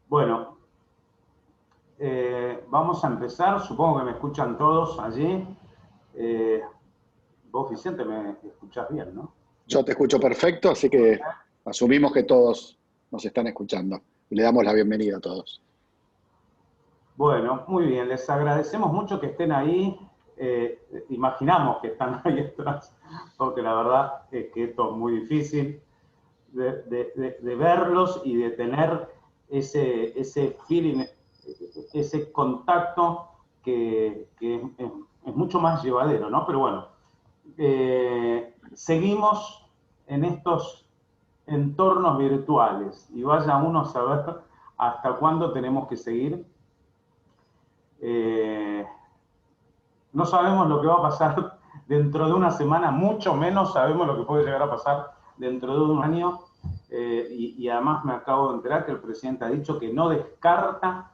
Bueno, vamos a empezar. Supongo que me escuchan todos allí. Vos, Vicente, me escuchás bien, ¿no? Yo te escucho perfecto, así que asumimos que todos nos están escuchando. Y le damos la bienvenida a todos. Bueno, muy bien. Les agradecemos mucho que estén ahí. Imaginamos que están ahí atrás, porque la verdad es que esto es muy difícil de verlos y de tener ese feeling, ese contacto que es mucho más llevadero, ¿no? Pero bueno, seguimos en estos entornos virtuales y vaya uno a saber hasta cuándo tenemos que seguir. No sabemos lo que va a pasar dentro de una semana, mucho menos sabemos lo que puede llegar a pasar dentro de un año. Y además me acabo de enterar que el presidente ha dicho que no descarta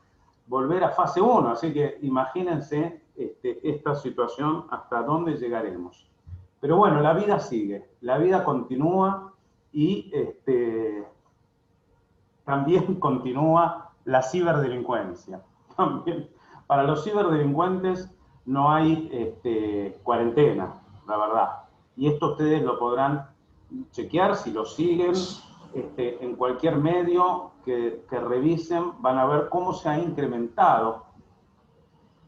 volver a fase 1, así que imagínense esta situación, hasta dónde llegaremos. Pero bueno, la vida sigue, la vida continúa y también continúa la ciberdelincuencia. También, para los ciberdelincuentes no hay cuarentena, la verdad. Y esto ustedes lo podrán chequear si lo siguen en cualquier medio que revisen, van a ver cómo se ha incrementado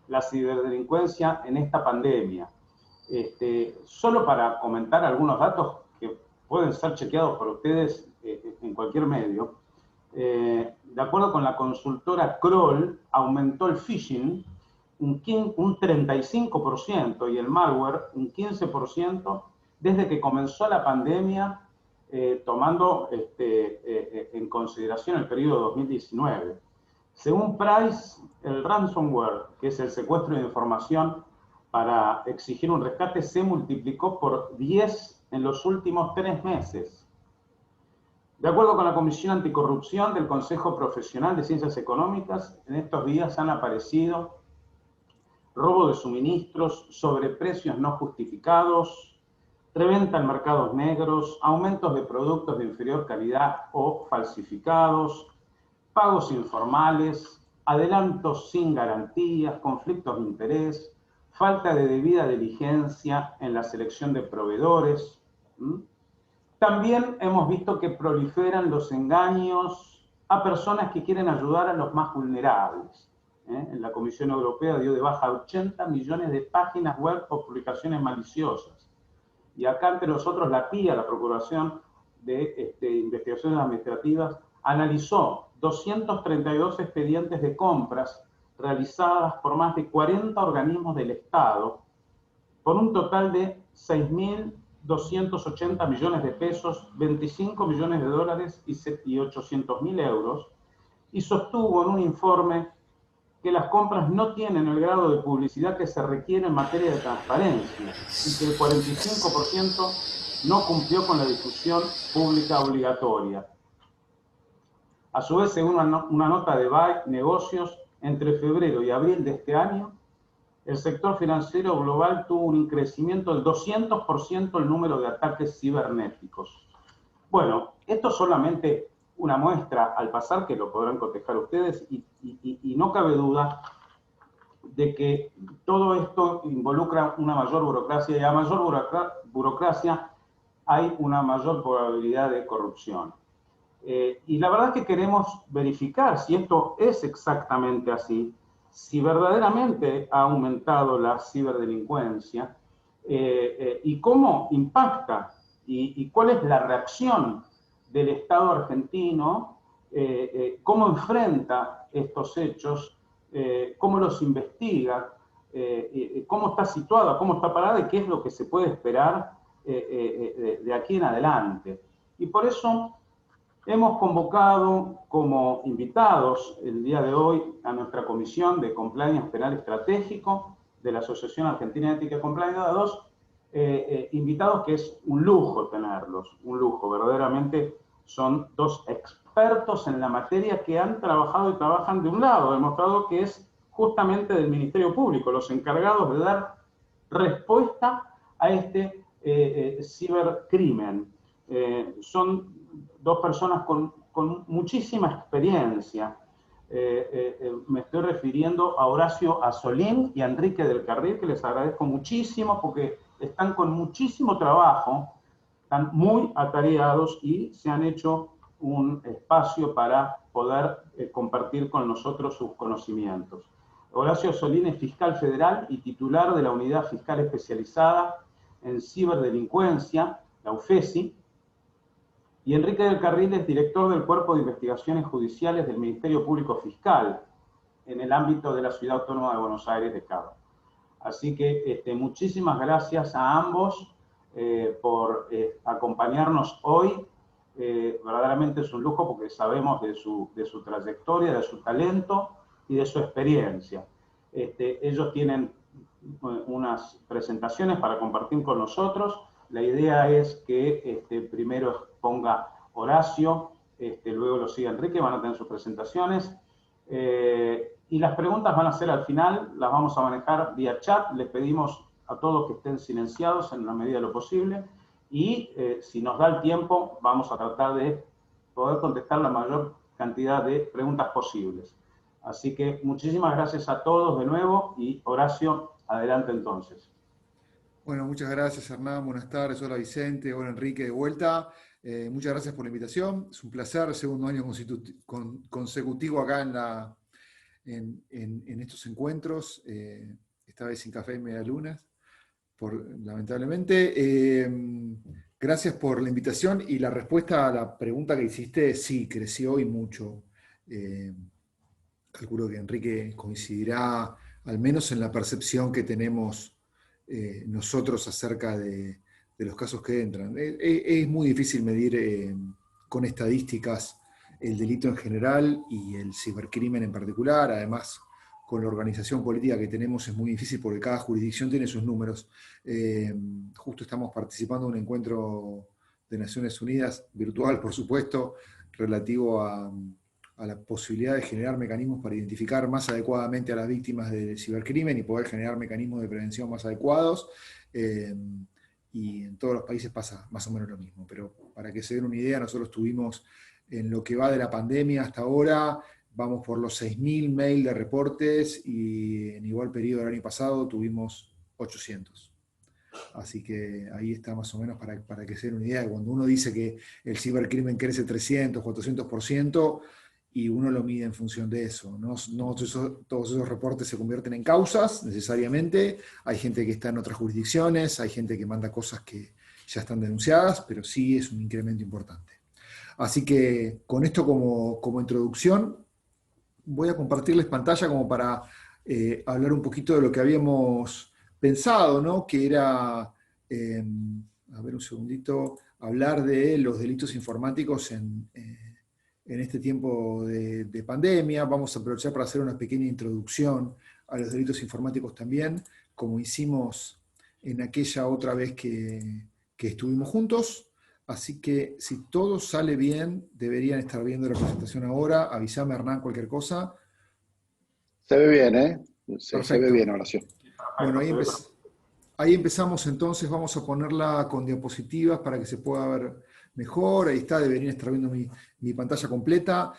la ciberdelincuencia en esta pandemia. Solo para comentar algunos datos que pueden ser chequeados por ustedes en cualquier medio. De acuerdo con la consultora Kroll, aumentó el phishing un 35% y el malware un 15% desde que comenzó la pandemia, tomando en consideración el periodo 2019. Según Price, el ransomware, que es el secuestro de información para exigir un rescate, se multiplicó por 10 en los últimos 3 meses. De acuerdo con la Comisión Anticorrupción del Consejo Profesional de Ciencias Económicas, en estos días han aparecido robo de suministros, sobreprecios no justificados, reventa en mercados negros, aumentos de productos de inferior calidad o falsificados, pagos informales, adelantos sin garantías, conflictos de interés, falta de debida diligencia en la selección de proveedores. También hemos visto que proliferan los engaños a personas que quieren ayudar a los más vulnerables. La Comisión Europea dio de baja 80 millones de páginas web por publicaciones maliciosas. Y acá entre nosotros la PIA, la Procuración de Investigaciones Administrativas, analizó 232 expedientes de compras realizadas por más de 40 organismos del Estado, por un total de 6.280 millones de pesos, 25 millones de dólares y 800.000 euros, y sostuvo en un informe que las compras no tienen el grado de publicidad que se requiere en materia de transparencia y que el 45% no cumplió con la difusión pública obligatoria. A su vez, según una nota de Byte Negocios, entre febrero y abril de este año, el sector financiero global tuvo un crecimiento del 200% el número de ataques cibernéticos. Bueno, esto es solamente una muestra al pasar, que lo podrán cotejar ustedes, y no cabe duda de que todo esto involucra una mayor burocracia, y a mayor burocracia hay una mayor probabilidad de corrupción. Y la verdad es que queremos verificar si esto es exactamente así, si verdaderamente ha aumentado la ciberdelincuencia y cómo impacta y cuál es la reacción del Estado argentino, cómo enfrenta estos hechos, cómo los investiga, cómo está situada, cómo está parada y qué es lo que se puede esperar de aquí en adelante. Y por eso Hemos convocado como invitados el día de hoy a nuestra Comisión de Compliance Penal Estratégico de la Asociación Argentina de Ética y Compliance, a dos invitados que es un lujo tenerlos, un lujo, verdaderamente son dos expertos en la materia que han trabajado y trabajan de un lado, demostrado que es justamente del Ministerio Público, los encargados de dar respuesta a este cibercrimen. Son dos personas con muchísima experiencia. Me estoy refiriendo a Horacio Azzolín y a Enrique del Carril, que les agradezco muchísimo porque están con muchísimo trabajo, están muy atareados y se han hecho un espacio para poder compartir con nosotros sus conocimientos. Horacio Azzolín es fiscal federal y titular de la Unidad Fiscal Especializada en Ciberdelincuencia, la UFESI, y Enrique del Carril es director del Cuerpo de Investigaciones Judiciales del Ministerio Público Fiscal en el ámbito de la Ciudad Autónoma de Buenos Aires de Cava. Así que muchísimas gracias a ambos por acompañarnos hoy. Verdaderamente es un lujo porque sabemos de su trayectoria, de su talento y de su experiencia. Ellos tienen unas presentaciones para compartir con nosotros. La idea es que primero exponga Horacio, luego lo siga Enrique, van a tener sus presentaciones. Y las preguntas van a ser al final, las vamos a manejar vía chat. Les pedimos a todos que estén silenciados en la medida de lo posible. Y si nos da el tiempo, vamos a tratar de poder contestar la mayor cantidad de preguntas posibles. Así que muchísimas gracias a todos de nuevo y Horacio, adelante entonces. Bueno, muchas gracias Hernán, buenas tardes, hola Vicente, hola Enrique de vuelta. Muchas gracias por la invitación, es un placer, segundo año consecutivo acá en estos encuentros, esta vez sin café y medialunas, lamentablemente. Gracias por la invitación y la respuesta a la pregunta que hiciste, sí, creció y mucho. Calculo que Enrique coincidirá al menos en la percepción que tenemos nosotros acerca de los casos que entran. Es muy difícil medir con estadísticas el delito en general y el cibercrimen en particular. Además, con la organización política que tenemos es muy difícil porque cada jurisdicción tiene sus números. Justo estamos participando en un encuentro de Naciones Unidas, virtual por supuesto, relativo a la posibilidad de generar mecanismos para identificar más adecuadamente a las víctimas del cibercrimen y poder generar mecanismos de prevención más adecuados. Y en todos los países pasa más o menos lo mismo. Pero para que se den una idea, nosotros tuvimos, en lo que va de la pandemia hasta ahora, vamos por los 6.000 mails de reportes y en igual periodo del año pasado tuvimos 800. Así que ahí está más o menos para que se den una idea. Cuando uno dice que el cibercrimen crece 300, 400%, y uno lo mide en función de eso. No todos esos reportes se convierten en causas, necesariamente. Hay gente que está en otras jurisdicciones, hay gente que manda cosas que ya están denunciadas, pero sí es un incremento importante. Así que con esto como introducción, voy a compartirles pantalla como para hablar un poquito de lo que habíamos pensado, ¿no? Que era, a ver un segundito, hablar de los delitos informáticos en este tiempo de pandemia. Vamos a aprovechar para hacer una pequeña introducción a los delitos informáticos también, como hicimos en aquella otra vez que estuvimos juntos. Así que si todo sale bien, deberían estar viendo la presentación ahora. Avísame, Hernán, cualquier cosa. Se ve bien, ¿eh? Se ve bien, Horacio. Bueno, ahí empezamos entonces. Vamos a ponerla con diapositivas para que se pueda ver mejor. Ahí está, deberían estar viendo mi pantalla completa.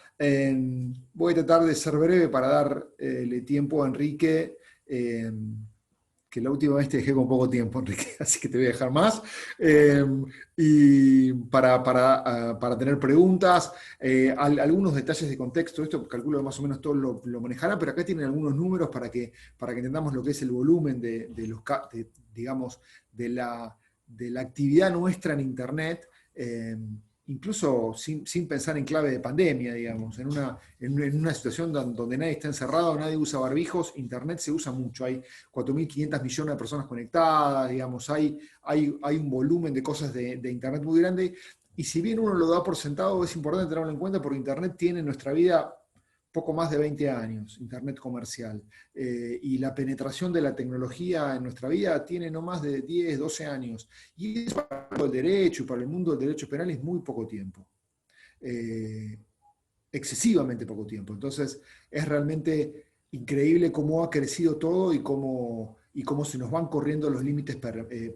Voy a tratar de ser breve para darle tiempo a Enrique, que la última vez te dejé con poco tiempo, Enrique, así que te voy a dejar más. Y para tener preguntas, algunos detalles de contexto, esto calculo que más o menos todos lo manejarán, pero acá tienen algunos números para que entendamos lo que es el volumen de la actividad nuestra en Internet, incluso sin pensar en clave de pandemia, digamos, en una situación donde nadie está encerrado, nadie usa barbijos. Internet se usa mucho, hay 4.500 millones de personas conectadas, digamos, hay un volumen de cosas de Internet muy grande, Y si bien uno lo da por sentado, es importante tenerlo en cuenta porque Internet tiene en nuestra vida poco más de 20 años, Internet comercial. Y la penetración de la tecnología en nuestra vida tiene no más de 10, 12 años. Y eso para el derecho y para el mundo del derecho penal es muy poco tiempo. Excesivamente poco tiempo. Entonces, es realmente increíble cómo ha crecido todo y cómo se nos van corriendo los límites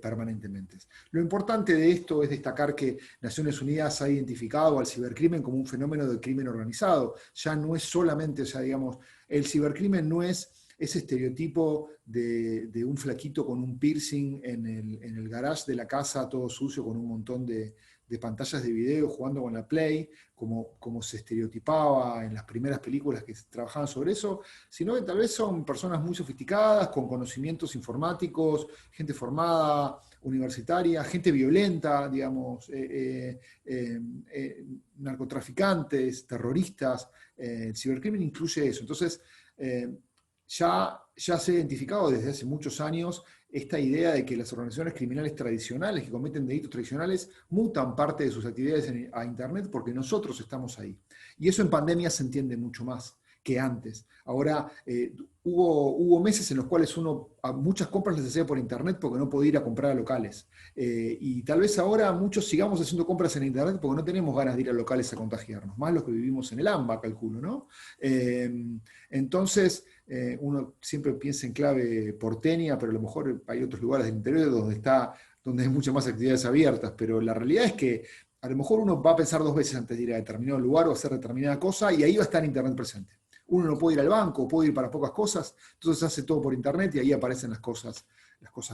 permanentemente. Lo importante de esto es destacar que Naciones Unidas ha identificado al cibercrimen como un fenómeno del crimen organizado. Ya no es solamente, o sea, digamos, el cibercrimen no es ese estereotipo de un flaquito con un piercing en el garage de la casa, todo sucio, con un montón de pantallas de video, jugando con la Play, como se estereotipaba en las primeras películas que trabajaban sobre eso, sino que tal vez son personas muy sofisticadas, con conocimientos informáticos, gente formada, universitaria, gente violenta, digamos, narcotraficantes, terroristas. El cibercrimen incluye eso. Entonces, ya se ha identificado desde hace muchos años esta idea de que las organizaciones criminales tradicionales que cometen delitos tradicionales mutan parte de sus actividades a Internet porque nosotros estamos ahí. Y eso en pandemia se entiende mucho más que antes. Ahora, hubo meses en los cuales muchas compras las hacía por Internet porque no podía ir a comprar a locales. Y tal vez ahora muchos sigamos haciendo compras en Internet porque no tenemos ganas de ir a locales a contagiarnos, más los que vivimos en el AMBA, calculo, ¿no? Entonces, uno siempre piensa en clave porteña, pero a lo mejor hay otros lugares del interior donde hay muchas más actividades abiertas, pero la realidad es que a lo mejor uno va a pensar 2 veces antes de ir a determinado lugar o hacer determinada cosa, y ahí va a estar Internet presente. Uno no puede ir al banco, puede ir para pocas cosas, entonces hace todo por Internet y ahí aparecen las cosas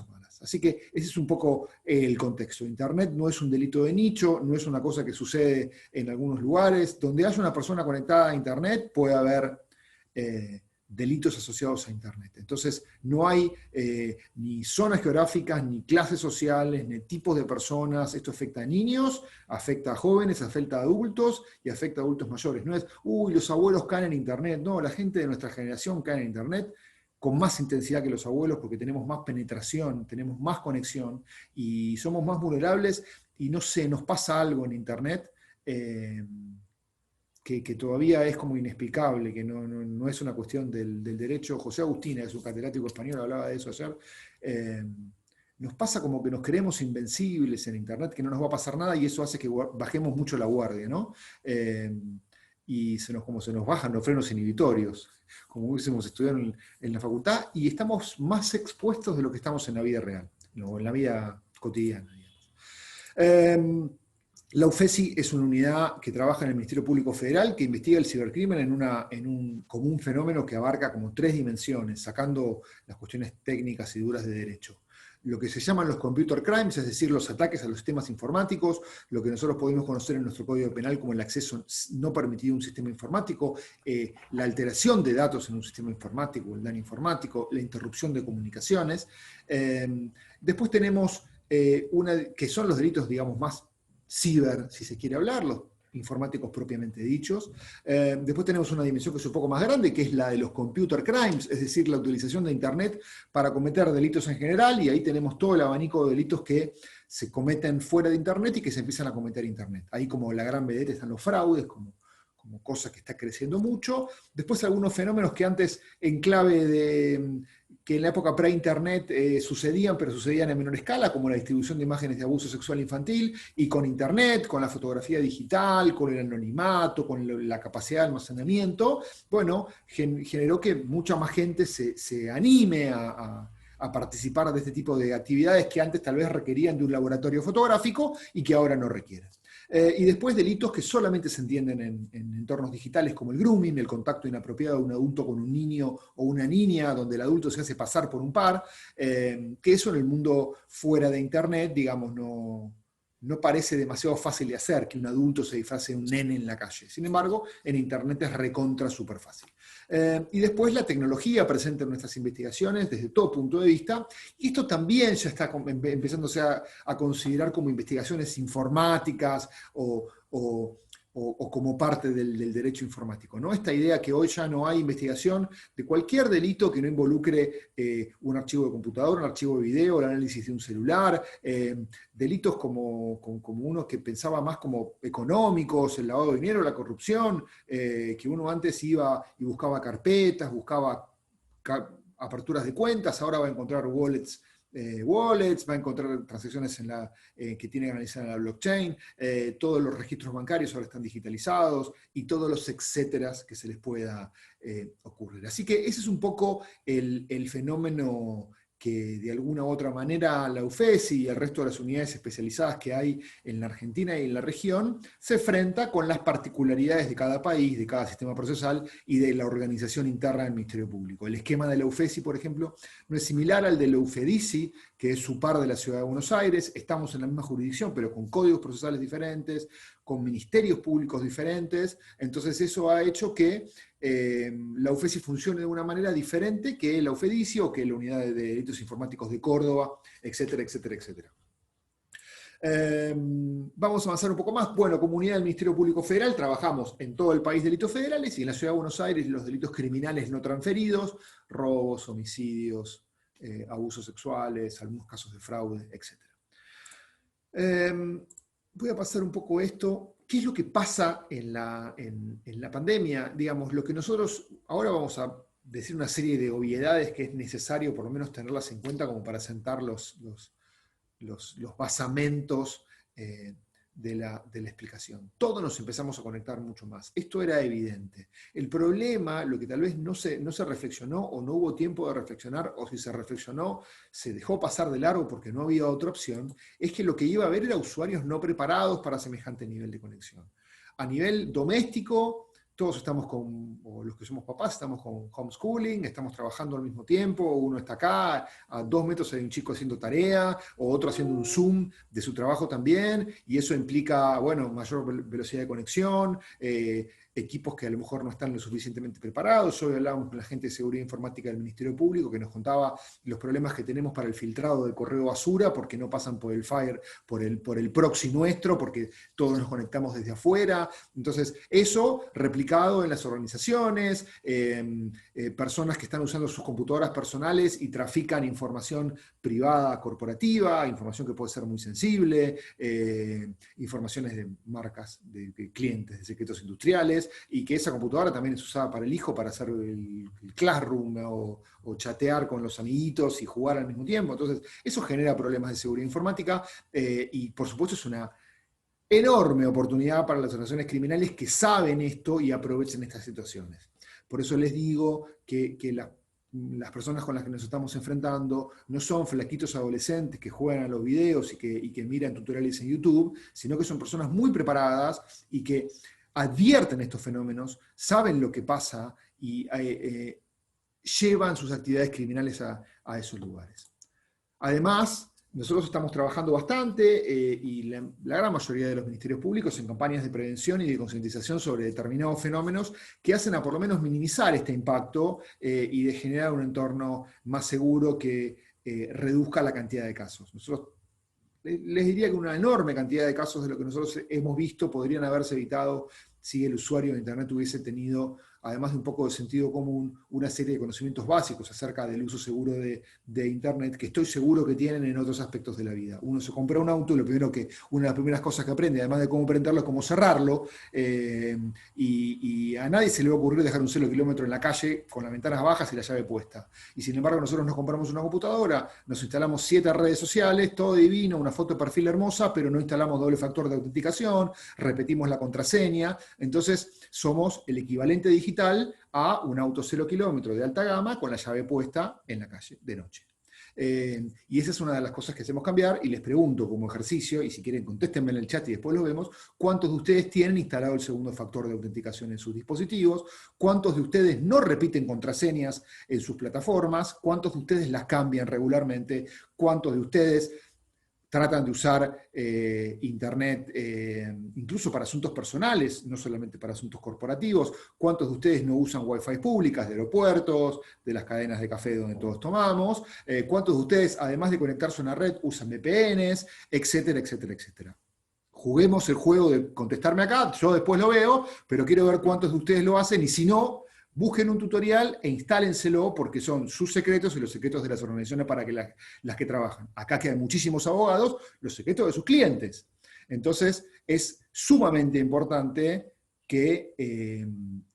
malas. Así que ese es un poco el contexto. Internet no es un delito de nicho, no es una cosa que sucede en algunos lugares. Donde haya una persona conectada a Internet puede haber delitos asociados a Internet. Entonces, no hay ni zonas geográficas, ni clases sociales, ni tipos de personas. Esto afecta a niños, afecta a jóvenes, afecta a adultos y afecta a adultos mayores. No es, los abuelos caen en Internet. No, la gente de nuestra generación cae en Internet con más intensidad que los abuelos porque tenemos más penetración, tenemos más conexión y somos más vulnerables y no sé, nos pasa algo en Internet que todavía es como inexplicable, que no es una cuestión del derecho. José Agustina, es un catedrático español, hablaba de eso ayer. Nos pasa como que nos creemos invencibles en Internet, que no nos va a pasar nada, y eso hace que bajemos mucho la guardia, ¿no? Y se nos bajan los frenos inhibitorios, como hubiésemos estudiado en la facultad, y estamos más expuestos de lo que estamos en la vida real, o en la vida cotidiana, digamos. La UFESI es una unidad que trabaja en el Ministerio Público Federal que investiga el cibercrimen como un fenómeno que abarca como 3 dimensiones, sacando las cuestiones técnicas y duras de derecho. Lo que se llaman los computer crimes, es decir, los ataques a los sistemas informáticos, lo que nosotros podemos conocer en nuestro Código Penal como el acceso no permitido a un sistema informático, la alteración de datos en un sistema informático, el daño informático, la interrupción de comunicaciones. Después tenemos que son los delitos, digamos, más ciber, si se quiere hablar, los informáticos propiamente dichos. Después tenemos una dimensión que es un poco más grande, que es la de los computer crimes, es decir, la utilización de Internet para cometer delitos en general, y ahí tenemos todo el abanico de delitos que se cometen fuera de Internet y que se empiezan a cometer en Internet. Ahí como la gran vedette están los fraudes, como cosa que está creciendo mucho. Después algunos fenómenos que antes en clave que en la época pre-Internet sucedían, pero sucedían en menor escala, como la distribución de imágenes de abuso sexual infantil, y con Internet, con la fotografía digital, con el anonimato, con la capacidad de almacenamiento, bueno, generó que mucha más gente se anime a participar de este tipo de actividades que antes tal vez requerían de un laboratorio fotográfico y que ahora no requieren. Y después delitos que solamente se entienden en entornos digitales, como el grooming, el contacto inapropiado de un adulto con un niño o una niña, donde el adulto se hace pasar por un par, que eso en el mundo fuera de Internet, digamos, no parece demasiado fácil de hacer, que un adulto se disfrace de un nene en la calle. Sin embargo, en Internet es recontra súper fácil. Y después la tecnología presente en nuestras investigaciones desde todo punto de vista, y esto también ya está empezándose a considerar como investigaciones informáticas o o como parte del derecho informático, ¿no? Esta idea que hoy ya no hay investigación de cualquier delito que no involucre un archivo de computadora, un archivo de video, el análisis de un celular, delitos como uno que pensaba más como económicos, el lavado de dinero, la corrupción, que uno antes iba y buscaba carpetas, buscaba aperturas de cuentas, ahora va a encontrar wallets, va a encontrar transacciones que tiene que analizar en la blockchain, todos los registros bancarios ahora están digitalizados y todos los etcéteras que se les pueda ocurrir. Así que ese es un poco el fenómeno que de alguna u otra manera la UFESI y el resto de las unidades especializadas que hay en la Argentina y en la región se enfrenta con las particularidades de cada país, de cada sistema procesal y de la organización interna del Ministerio Público. El esquema de la UFESI, por ejemplo, no es similar al de la UFEDICI, que es su par de la Ciudad de Buenos Aires. Estamos en la misma jurisdicción, pero con códigos procesales diferentes, con ministerios públicos diferentes. Entonces eso ha hecho que la UFESI funcione de una manera diferente que la UFEDICI o que la Unidad de Delitos Informáticos de Córdoba, etcétera, etcétera, etcétera. Vamos a avanzar un poco más. Bueno, como unidad del Ministerio Público Federal trabajamos en todo el país delitos federales y en la Ciudad de Buenos Aires los delitos criminales no transferidos, robos, homicidios, abusos sexuales, algunos casos de fraude, etc. Voy a pasar un poco esto. ¿Qué es lo que pasa en la pandemia? Digamos, lo que nosotros, ahora vamos a decir una serie de obviedades que es necesario por lo menos tenerlas en cuenta como para sentar los basamentos de la explicación. Todos nos empezamos a conectar mucho más. Esto era evidente. El problema, lo que tal vez no se reflexionó o no hubo tiempo de reflexionar, o si se reflexionó, se dejó pasar de largo porque no había otra opción, es que lo que iba a haber era usuarios no preparados para semejante nivel de conexión. A nivel doméstico, todos estamos o los que somos papás, estamos con homeschooling, estamos trabajando al mismo tiempo, uno está acá, a 2 metros hay un chico haciendo tarea, o otro haciendo un Zoom de su trabajo también, y eso implica, bueno, mayor velocidad de conexión, equipos que a lo mejor no están lo suficientemente preparados. Hoy hablábamos con la gente de seguridad informática del Ministerio Público que nos contaba los problemas que tenemos para el filtrado del correo basura, porque no pasan por el Fire, por el proxy nuestro, porque todos nos conectamos desde afuera. Entonces, eso replicado en las organizaciones, personas que están usando sus computadoras personales y trafican información privada corporativa, información que puede ser muy sensible, informaciones de marcas, de clientes, de secretos industriales, y que esa computadora también es usada para el hijo para hacer el classroom o chatear con los amiguitos y jugar al mismo tiempo. Entonces, eso genera problemas de seguridad informática y por supuesto es una enorme oportunidad para las organizaciones criminales que saben esto y aprovechan estas situaciones. Por eso les digo que las personas con las que nos estamos enfrentando no son flaquitos adolescentes que juegan a los videos y que miran tutoriales en YouTube, sino que son personas muy preparadas y que advierten estos fenómenos, saben lo que pasa y llevan sus actividades criminales a esos lugares. Además, nosotros estamos trabajando bastante y la gran mayoría de los ministerios públicos en campañas de prevención y de concientización sobre determinados fenómenos que hacen a por lo menos minimizar este impacto y de generar un entorno más seguro que reduzca la cantidad de casos. Nosotros les diría que una enorme cantidad de casos de lo que nosotros hemos visto podrían haberse evitado si el usuario de Internet hubiese tenido, además de un poco de sentido común, una serie de conocimientos básicos acerca del uso seguro de Internet, que estoy seguro que tienen en otros aspectos de la vida. Uno se compra un auto y una de las primeras cosas que aprende, además de cómo prenderlo, es cómo cerrarlo, y a nadie se le va a ocurrir dejar un 0 kilómetro en la calle con las ventanas bajas y la llave puesta. Y sin embargo, nosotros nos compramos una computadora, nos instalamos 7 redes sociales, todo divino, una foto de perfil hermosa, pero no instalamos doble factor de autenticación, repetimos la contraseña. Entonces, somos el equivalente digital a un auto 0 kilómetro de alta gama con la llave puesta en la calle de noche. Y esa es una de las cosas que hacemos cambiar, y les pregunto como ejercicio, y si quieren contéstenme en el chat y después lo vemos, ¿cuántos de ustedes tienen instalado el segundo factor de autenticación en sus dispositivos? ¿Cuántos de ustedes no repiten contraseñas en sus plataformas? ¿Cuántos de ustedes las cambian regularmente? ¿Cuántos de ustedes tratan de usar Internet incluso para asuntos personales, no solamente para asuntos corporativos? ¿Cuántos de ustedes no usan Wi-Fi públicas de aeropuertos, de las cadenas de café donde todos tomamos? ¿Cuántos de ustedes, además de conectarse a una red, usan VPNs, etcétera, etcétera, etcétera? juguemos el juego de contestarme acá, yo después lo veo, pero quiero ver cuántos de ustedes lo hacen, y si no, busquen un tutorial e instálenselo, porque son sus secretos y los secretos de las organizaciones para que las que trabajan. Acá quedan muchísimos abogados, los secretos de sus clientes. Entonces, es sumamente importante que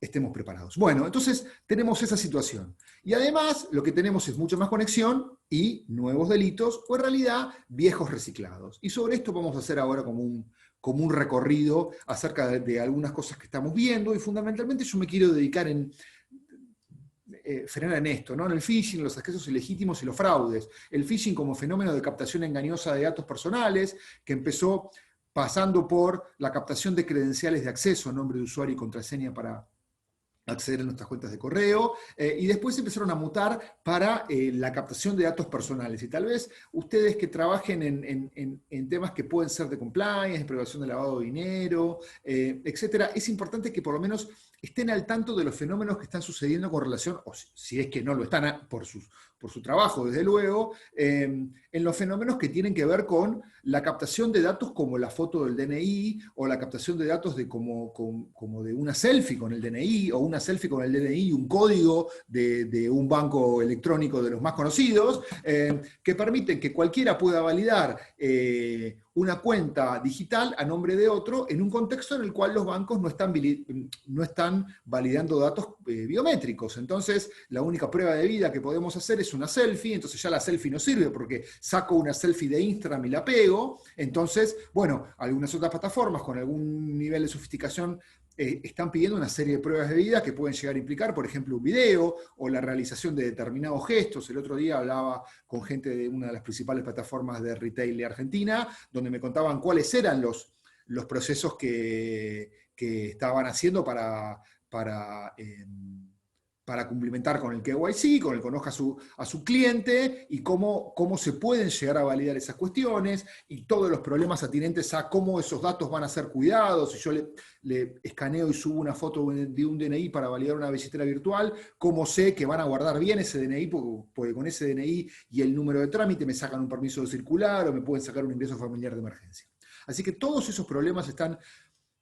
estemos preparados. Bueno, entonces tenemos esa situación. Y además, lo que tenemos es mucha más conexión y nuevos delitos, o en realidad, viejos reciclados. Y sobre esto vamos a hacer ahora como un recorrido acerca de algunas cosas que estamos viendo, y fundamentalmente yo me quiero dedicar frenar en esto, ¿no? En el phishing, los accesos ilegítimos y los fraudes. El phishing como fenómeno de captación engañosa de datos personales, que empezó pasando por la captación de credenciales de acceso, nombre de usuario y contraseña para acceder a nuestras cuentas de correo, y después empezaron a mutar para la captación de datos personales. Y tal vez ustedes que trabajen en temas que pueden ser de compliance, de prevención de lavado de dinero, etcétera, es importante que por lo menos estén al tanto de los fenómenos que están sucediendo con relación, o si es que no lo están por su trabajo, desde luego, en los fenómenos que tienen que ver con la captación de datos como la foto del DNI, o la captación de datos como de una selfie con el DNI, o una selfie con el DNI y un código de un banco electrónico de los más conocidos, que permiten que cualquiera pueda validar una cuenta digital a nombre de otro en un contexto en el cual los bancos no están validando datos biométricos. Entonces, la única prueba de vida que podemos hacer es una selfie, entonces ya la selfie no sirve porque saco una selfie de Instagram y la pego. Entonces, bueno, algunas otras plataformas con algún nivel de sofisticación están pidiendo una serie de pruebas de vida que pueden llegar a implicar, por ejemplo, un video o la realización de determinados gestos. El otro día hablaba con gente de una de las principales plataformas de retail de Argentina, donde me contaban cuáles eran los procesos que estaban haciendo para cumplimentar con el KYC, con el conozca a su cliente, y cómo se pueden llegar a validar esas cuestiones, y todos los problemas atinentes a cómo esos datos van a ser cuidados. Si yo le escaneo y subo una foto de un DNI para validar una billetera virtual, cómo sé que van a guardar bien ese DNI, porque con ese DNI y el número de trámite me sacan un permiso de circular o me pueden sacar un ingreso familiar de emergencia. Así que todos esos problemas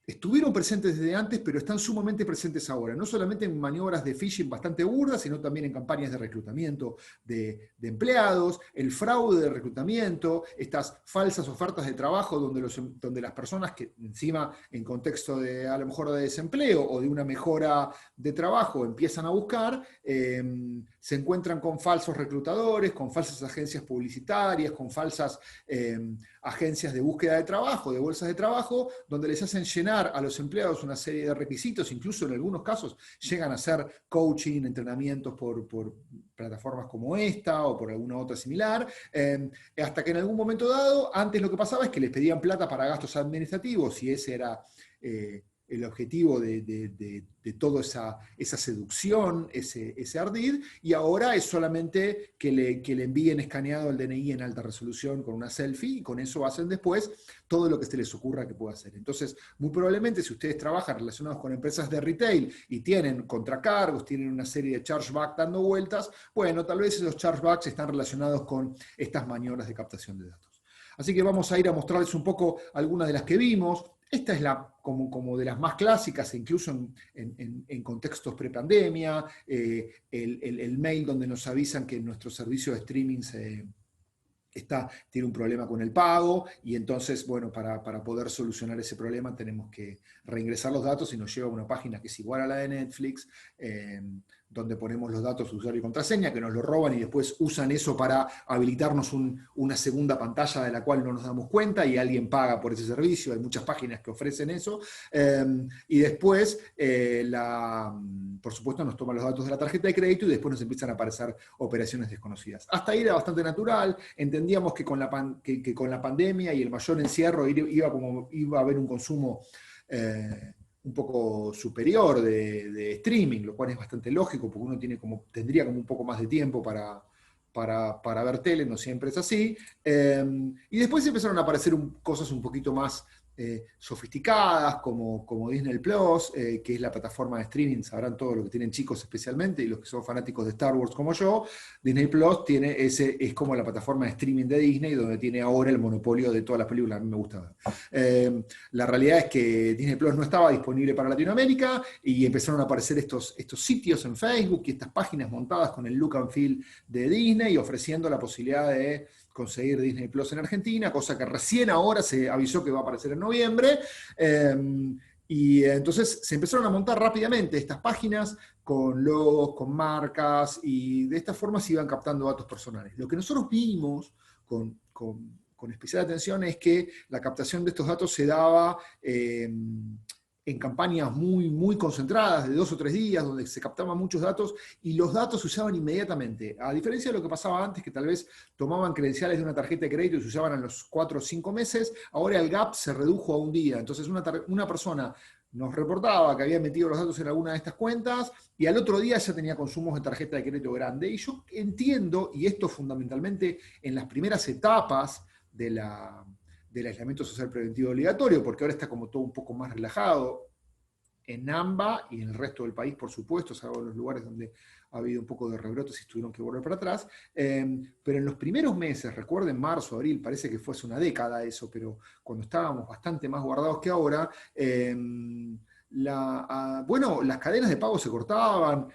estuvieron presentes desde antes, pero están sumamente presentes ahora, no solamente en maniobras de phishing bastante burdas, sino también en campañas de reclutamiento de empleados, el fraude de reclutamiento, estas falsas ofertas de trabajo donde las personas que encima en contexto de a lo mejor de desempleo o de una mejora de trabajo empiezan a buscar, se encuentran con falsos reclutadores, con falsas agencias publicitarias, con falsas agencias de búsqueda de trabajo, de bolsas de trabajo, donde les hacen llenar a los empleados una serie de requisitos, incluso en algunos casos llegan a hacer coaching, entrenamientos por plataformas como esta o por alguna otra similar, hasta que en algún momento dado, antes lo que pasaba es que les pedían plata para gastos administrativos, y ese era el objetivo de toda esa seducción, ese ardid, y ahora es solamente que le envíen escaneado el DNI en alta resolución con una selfie, y con eso hacen después todo lo que se les ocurra que pueda hacer. Entonces, muy probablemente si ustedes trabajan relacionados con empresas de retail y tienen contracargos, tienen una serie de chargebacks dando vueltas, bueno, tal vez esos chargebacks están relacionados con estas maniobras de captación de datos. Así que vamos a ir a mostrarles un poco algunas de las que vimos. Esta es como de las más clásicas, e incluso en contextos prepandemia, el mail donde nos avisan que nuestro servicio de streaming tiene un problema con el pago, y entonces, bueno, para poder solucionar ese problema tenemos que reingresar los datos, y nos lleva a una página que es igual a la de Netflix, donde ponemos los datos de usuario y contraseña, que nos lo roban y después usan eso para habilitarnos una segunda pantalla de la cual no nos damos cuenta y alguien paga por ese servicio. Hay muchas páginas que ofrecen eso. Y después, por supuesto, nos toman los datos de la tarjeta de crédito y después nos empiezan a aparecer operaciones desconocidas. Hasta ahí era bastante natural. Entendíamos que con la pandemia y el mayor encierro iba a haber un consumo un poco superior de streaming, lo cual es bastante lógico, porque uno tendría como un poco más de tiempo para ver tele, no siempre es así. Y después empezaron a aparecer cosas un poquito más sofisticadas como Disney Plus, que es la plataforma de streaming, sabrán todo lo que tienen chicos especialmente, y los que son fanáticos de Star Wars como yo. Disney Plus es como la plataforma de streaming de Disney, donde tiene ahora el monopolio de todas las películas. A mí me gusta ver. La realidad es que Disney Plus no estaba disponible para Latinoamérica, y empezaron a aparecer estos sitios en Facebook y estas páginas montadas con el look and feel de Disney, ofreciendo la posibilidad de conseguir Disney Plus en Argentina, cosa que recién ahora se avisó que va a aparecer en noviembre. Y entonces se empezaron a montar rápidamente estas páginas con logos, con marcas, y de esta forma se iban captando datos personales. Lo que nosotros vimos con especial atención es que la captación de estos datos se daba en campañas muy, muy concentradas de 2 o 3 días, donde se captaban muchos datos, y los datos se usaban inmediatamente. A diferencia de lo que pasaba antes, que tal vez tomaban credenciales de una tarjeta de crédito y se usaban a los 4 o 5 meses, ahora el gap se redujo a un día. Entonces una persona nos reportaba que había metido los datos en alguna de estas cuentas, y al otro día ya tenía consumos de tarjeta de crédito grande. Y yo entiendo, y esto fundamentalmente en las primeras etapas del aislamiento social preventivo obligatorio, porque ahora está como todo un poco más relajado en AMBA y en el resto del país, por supuesto, salvo en los lugares donde ha habido un poco de rebrotes y tuvieron que volver para atrás. Pero en los primeros meses, recuerden marzo, abril, parece que fuese una década eso, pero cuando estábamos bastante más guardados que ahora, las cadenas de pago se cortaban,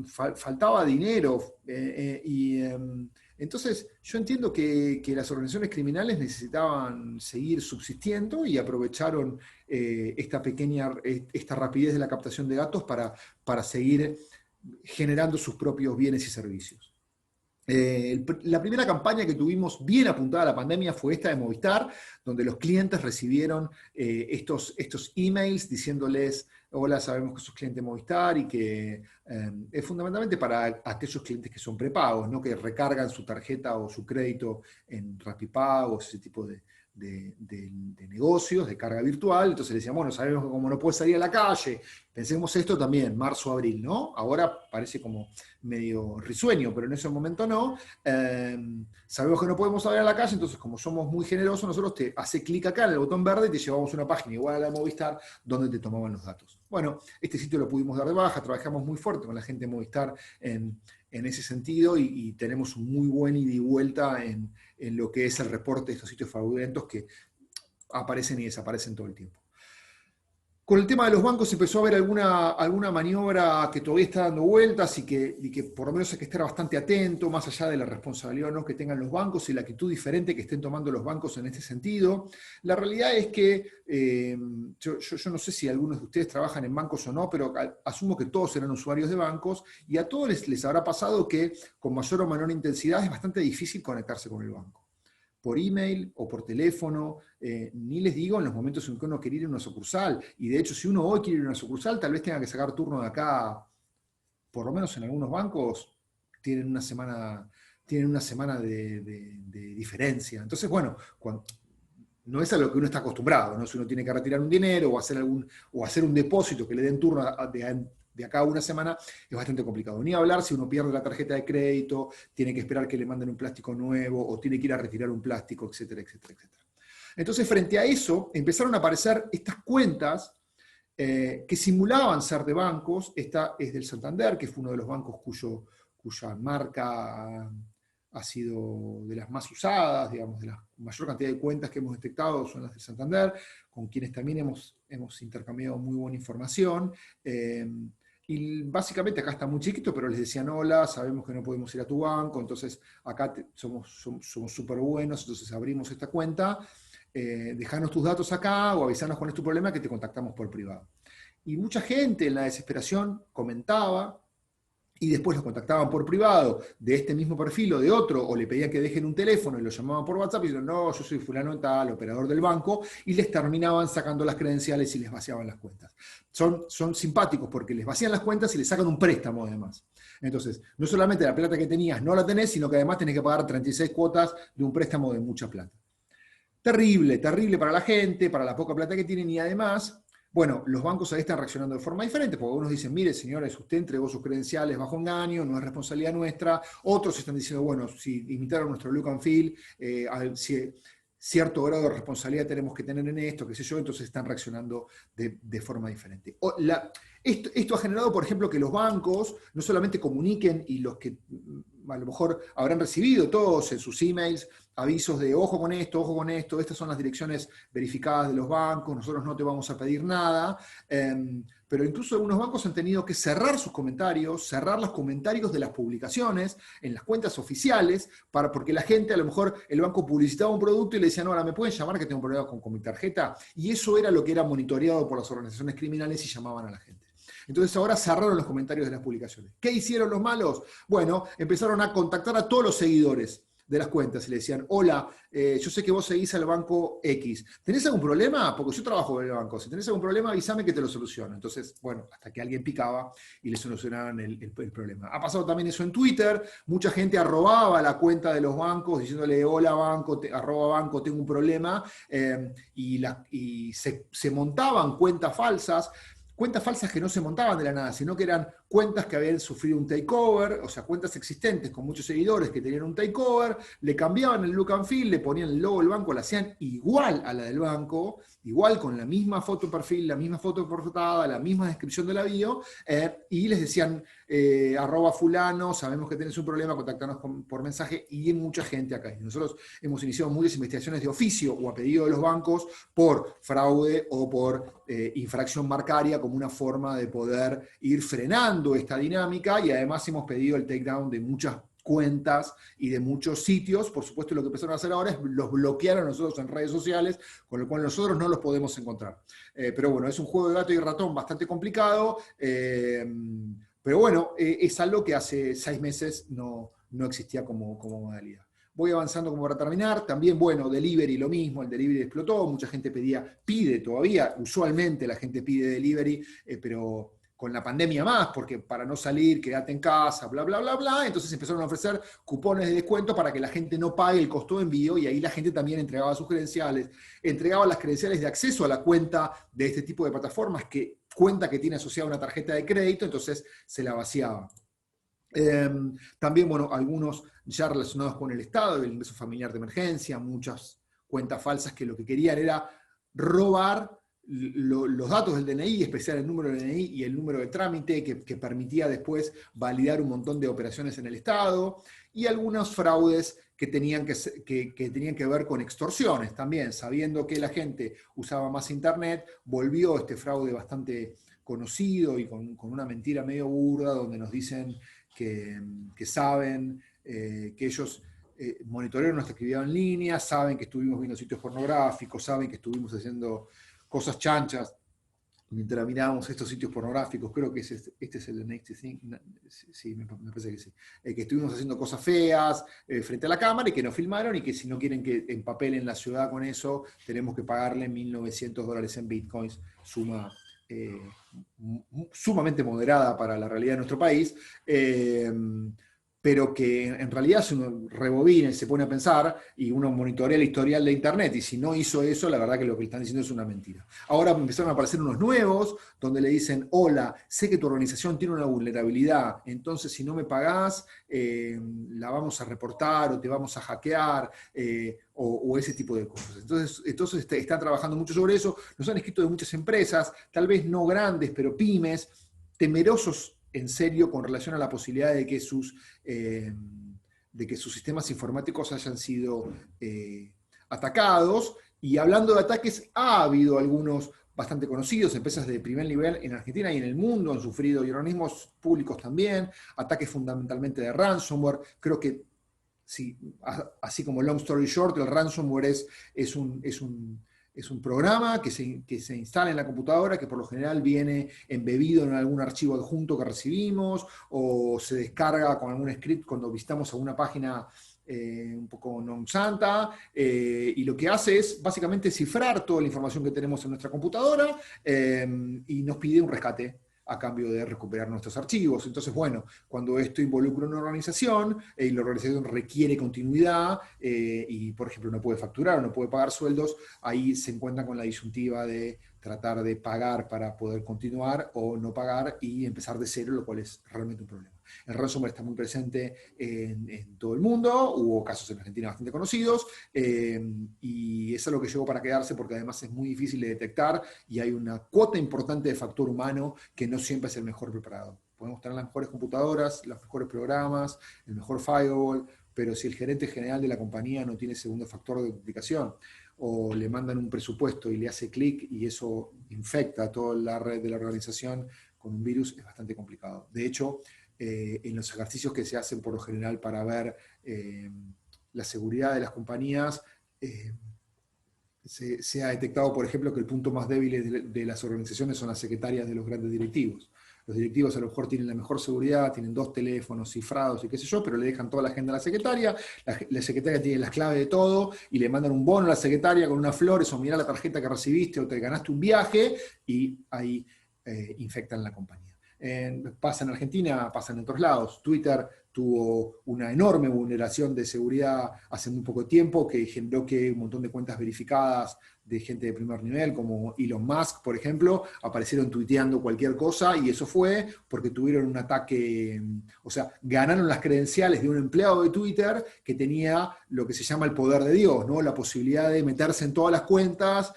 faltaba dinero, entonces yo entiendo que las organizaciones criminales necesitaban seguir subsistiendo y aprovecharon esta rapidez de la captación de datos para seguir generando sus propios bienes y servicios. La primera campaña que tuvimos bien apuntada a la pandemia fue esta de Movistar, donde los clientes recibieron estos emails diciéndoles: hola, sabemos que sos cliente de Movistar, y que es fundamentalmente para aquellos clientes que son prepagos, ¿no? Que recargan su tarjeta o su crédito en Rapipagos, ese tipo de negocios, de carga virtual. Entonces le decían, bueno, sabemos que como no puedes salir a la calle, pensemos esto también, marzo, abril, ¿no? Ahora parece como medio risueño, pero en ese momento no. Sabemos que no podemos salir a la calle, entonces como somos muy generosos, nosotros te hace clic acá en el botón verde y te llevamos a una página igual a la de Movistar donde te tomaban los datos. Bueno, este sitio lo pudimos dar de baja, trabajamos muy fuerte con la gente de Movistar en ese sentido, y tenemos un muy buen ida y vuelta en lo que es el reporte de estos sitios fraudulentos que aparecen y desaparecen todo el tiempo. Con el tema de los bancos empezó a haber alguna maniobra que todavía está dando vueltas, y que por lo menos hay que estar bastante atento, más allá de la responsabilidad o no que tengan los bancos y la actitud diferente que estén tomando los bancos en este sentido. La realidad es que yo no sé si algunos de ustedes trabajan en bancos o no, pero asumo que todos serán usuarios de bancos, y a todos les habrá pasado que con mayor o menor intensidad es bastante difícil conectarse con el banco. Por email o por teléfono, ni les digo en los momentos en que uno quiere ir a una sucursal. Y de hecho, si uno hoy quiere ir a una sucursal, tal vez tenga que sacar turno de acá, por lo menos en algunos bancos, tienen una semana de diferencia. Entonces, bueno, no es a lo que uno está acostumbrado, ¿no? Si uno tiene que retirar un dinero o hacer un depósito que le den turno de acá a una semana, es bastante complicado. Ni hablar si uno pierde la tarjeta de crédito, tiene que esperar que le manden un plástico nuevo, o tiene que ir a retirar un plástico, etcétera, etcétera, etcétera. Entonces, frente a eso, empezaron a aparecer estas cuentas que simulaban ser de bancos. Esta es del Santander, que fue uno de los bancos cuya marca ha sido de las más usadas, digamos, de la mayor cantidad de cuentas que hemos detectado son las del Santander, con quienes también hemos intercambiado muy buena información. Y básicamente acá está muy chiquito, pero les decían: hola, sabemos que no podemos ir a tu banco, entonces acá somos súper buenos, entonces abrimos esta cuenta, dejanos tus datos acá o avisanos cuál es tu problema, que te contactamos por privado. Y mucha gente en la desesperación comentaba, y después los contactaban por privado de este mismo perfil o de otro, o le pedían que dejen un teléfono y lo llamaban por WhatsApp y decían: no, yo soy fulano de tal, operador del banco, y les terminaban sacando las credenciales y les vaciaban las cuentas. Son simpáticos porque les vacían las cuentas y les sacan un préstamo además. Entonces, no solamente la plata que tenías no la tenés, sino que además tenés que pagar 36 cuotas de un préstamo de mucha plata. Terrible, terrible para la gente, para la poca plata que tienen, y además, bueno, los bancos ahí están reaccionando de forma diferente, porque unos dicen: mire, señores, usted entregó sus credenciales bajo engaño, no es responsabilidad nuestra. Otros están diciendo: bueno, si imitaron nuestro look and feel, cierto grado de responsabilidad tenemos que tener en esto, qué sé yo, entonces están reaccionando de forma diferente. Esto ha generado, por ejemplo, que los bancos no solamente comuniquen, y los que a lo mejor habrán recibido todos en sus emails avisos de ojo con esto, estas son las direcciones verificadas de los bancos, nosotros no te vamos a pedir nada, pero incluso algunos bancos han tenido que cerrar sus comentarios, cerrar los comentarios de las publicaciones en las cuentas oficiales, porque la gente, a lo mejor el banco publicitaba un producto y le decían, ahora me pueden llamar que tengo un problema con mi tarjeta, y eso era lo que era monitoreado por las organizaciones criminales y llamaban a la gente. Entonces ahora cerraron los comentarios de las publicaciones. ¿Qué hicieron los malos? Bueno, empezaron a contactar a todos los seguidores de las cuentas y le decían, hola, yo sé que vos seguís al banco X, ¿tenés algún problema? Porque yo trabajo en el banco, si tenés algún problema avísame que te lo soluciono. Entonces, bueno, hasta que alguien picaba y le solucionaban el problema. Ha pasado también eso en Twitter, mucha gente arrobaba la cuenta de los bancos diciéndole, hola banco, arroba banco, tengo un problema, y se montaban cuentas falsas que no se montaban de la nada, sino que eran cuentas que habían sufrido un takeover, o sea, cuentas existentes con muchos seguidores que tenían un takeover, le cambiaban el look and feel, le ponían el logo del banco, la hacían igual a la del banco, igual con la misma foto de perfil, la misma foto de portada, la misma descripción de la bio, y les decían, arroba fulano, sabemos que tenés un problema, contactanos por mensaje, y hay mucha gente acá. Y nosotros hemos iniciado muchas investigaciones de oficio o a pedido de los bancos por fraude o por infracción marcaria como una forma de poder ir frenando esta dinámica, y además hemos pedido el takedown de muchas cuentas y de muchos sitios. Por supuesto, lo que empezaron a hacer ahora es los bloquear a nosotros en redes sociales, con lo cual nosotros no los podemos encontrar. Pero bueno, es un juego de gato y ratón bastante complicado, pero bueno, es algo que hace 6 meses no existía como modalidad. Voy avanzando como para terminar. También, bueno, delivery, lo mismo, el delivery explotó, mucha gente pide todavía, usualmente la gente pide delivery, pero con la pandemia más, porque para no salir, quédate en casa, bla, bla, bla, bla, entonces empezaron a ofrecer cupones de descuento para que la gente no pague el costo de envío, y ahí la gente también entregaba sus credenciales, entregaba las credenciales de acceso a la cuenta de este tipo de plataformas, cuenta que tiene asociada una tarjeta de crédito, entonces se la vaciaba. También, bueno, algunos ya relacionados con el Estado, el ingreso familiar de emergencia, muchas cuentas falsas que lo que querían era robar los datos del DNI, especial el número del DNI y el número de trámite, que permitía después validar un montón de operaciones en el Estado, y algunos fraudes que tenían que ver con extorsiones también, sabiendo que la gente usaba más Internet, volvió este fraude bastante conocido y con una mentira medio burda, donde nos dicen que saben que ellos monitorearon nuestra actividad en línea, saben que estuvimos viendo sitios pornográficos, saben que estuvimos haciendo cosas chanchas mientras mirábamos estos sitios pornográficos. Creo que este es el Next Thing, sí, me parece que sí, que estuvimos haciendo cosas feas frente a la cámara y que nos filmaron, y que si no quieren que empapelen la ciudad con eso, tenemos que pagarle $1.900 en bitcoins, suma sumamente moderada para la realidad de nuestro país, pero que en realidad si uno rebobina y se pone a pensar y uno monitorea el historial de Internet, y si no hizo eso, la verdad que lo que están diciendo es una mentira. Ahora empezaron a aparecer unos nuevos donde le dicen, hola, sé que tu organización tiene una vulnerabilidad, entonces si no me pagás, la vamos a reportar o te vamos a hackear, o ese tipo de cosas. Entonces están trabajando mucho sobre eso. Nos han escrito de muchas empresas, tal vez no grandes, pero pymes, temerosos en serio con relación a la posibilidad de que sus sistemas informáticos hayan sido atacados. Y hablando de ataques, ha habido algunos bastante conocidos, empresas de primer nivel en Argentina y en el mundo han sufrido, y organismos públicos también, ataques fundamentalmente de ransomware. Creo que, sí, así como long story short, el ransomware es un programa que se instala en la computadora, que por lo general viene embebido en algún archivo adjunto que recibimos, o se descarga con algún script cuando visitamos alguna página un poco non santa, y lo que hace es básicamente cifrar toda la información que tenemos en nuestra computadora, y nos pide un rescate a cambio de recuperar nuestros archivos. Entonces, bueno, cuando esto involucra una organización, y la organización requiere continuidad, y por ejemplo no puede facturar o no puede pagar sueldos, ahí se encuentran con la disyuntiva de tratar de pagar para poder continuar o no pagar y empezar de cero, lo cual es realmente un problema. El ransomware está muy presente en todo el mundo, hubo casos en Argentina bastante conocidos, y es algo que llegó para quedarse porque además es muy difícil de detectar y hay una cuota importante de factor humano que no siempre es el mejor preparado. Podemos tener las mejores computadoras, los mejores programas, el mejor firewall, pero si el gerente general de la compañía no tiene segundo factor de duplicación, o le mandan un presupuesto y le hace clic y eso infecta toda la red de la organización con un virus, es bastante complicado. De hecho, en los ejercicios que se hacen por lo general para ver la seguridad de las compañías, se ha detectado, por ejemplo, que el punto más débil de las organizaciones son las secretarias de los grandes directivos. Los directivos a lo mejor tienen la mejor seguridad, tienen 2 teléfonos cifrados y qué sé yo, pero le dejan toda la agenda a la secretaria, la secretaria tiene las claves de todo y le mandan un bono a la secretaria con unas flores o mirá la tarjeta que recibiste o te ganaste un viaje y ahí infectan la compañía. Pasa en Argentina, pasa en otros lados. Twitter tuvo una enorme vulneración de seguridad hace muy poco tiempo que generó que un montón de cuentas verificadas de gente de primer nivel, como Elon Musk, por ejemplo, aparecieron tuiteando cualquier cosa y eso fue porque tuvieron un ataque, o sea, ganaron las credenciales de un empleado de Twitter que tenía lo que se llama el poder de Dios, ¿no? La posibilidad de meterse en todas las cuentas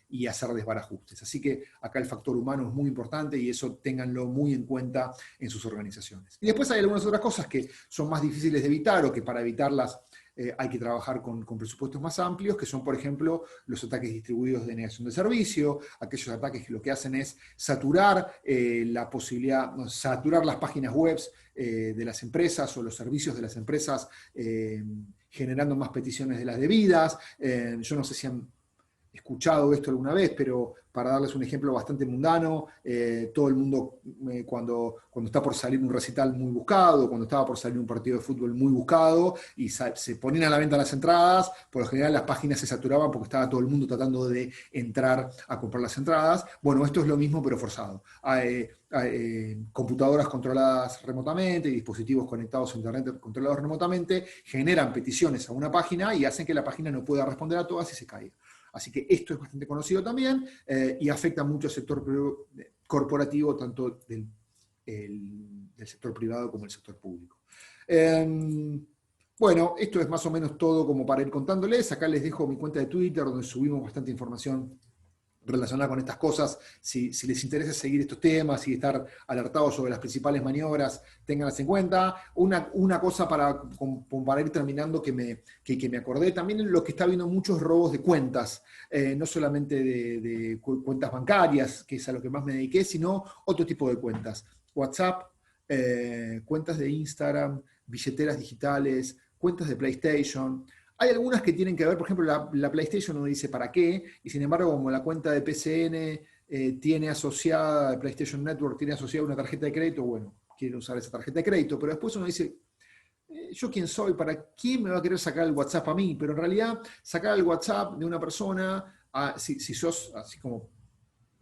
y hacer desbarajustes. Así que acá el factor humano es muy importante y eso ténganlo muy en cuenta en sus organizaciones. Y después hay algunas otras cosas que son más difíciles de evitar o que para evitarlas hay que trabajar con presupuestos más amplios, que son, por ejemplo, los ataques distribuidos de negación de servicio, aquellos ataques que lo que hacen es saturar la posibilidad, no, saturar las páginas web de las empresas o los servicios de las empresas, generando más peticiones de las debidas. Yo no sé si han escuchado esto alguna vez, pero para darles un ejemplo bastante mundano, todo el mundo cuando está por salir un recital muy buscado, cuando estaba por salir un partido de fútbol muy buscado, y se ponían a la venta las entradas, por lo general las páginas se saturaban porque estaba todo el mundo tratando de entrar a comprar las entradas. Bueno, esto es lo mismo pero forzado. Hay computadoras controladas remotamente y dispositivos conectados a internet controlados remotamente generan peticiones a una página y hacen que la página no pueda responder a todas y se caiga. Así que esto es bastante conocido también y afecta mucho al sector corporativo, tanto del sector privado como el sector público. Bueno, esto es más o menos todo como para ir contándoles. Acá les dejo mi cuenta de Twitter donde subimos bastante información relacionada con estas cosas. Si les interesa seguir estos temas y estar alertados sobre las principales maniobras, ténganlas en cuenta. Una cosa para ir terminando que me acordé, también lo que está habiendo muchos robos de cuentas, no solamente de cuentas bancarias, que es a lo que más me dediqué, sino otro tipo de cuentas. WhatsApp, cuentas de Instagram, billeteras digitales, cuentas de PlayStation. Hay algunas que tienen que ver, por ejemplo, la PlayStation no dice para qué, y sin embargo, como la cuenta de PCN tiene asociada, el PlayStation Network tiene asociada una tarjeta de crédito, bueno, quieren usar esa tarjeta de crédito, pero después uno dice, ¿yo quién soy? ¿Para quién me va a querer sacar el WhatsApp a mí? Pero en realidad, sacar el WhatsApp de una persona, si sos así como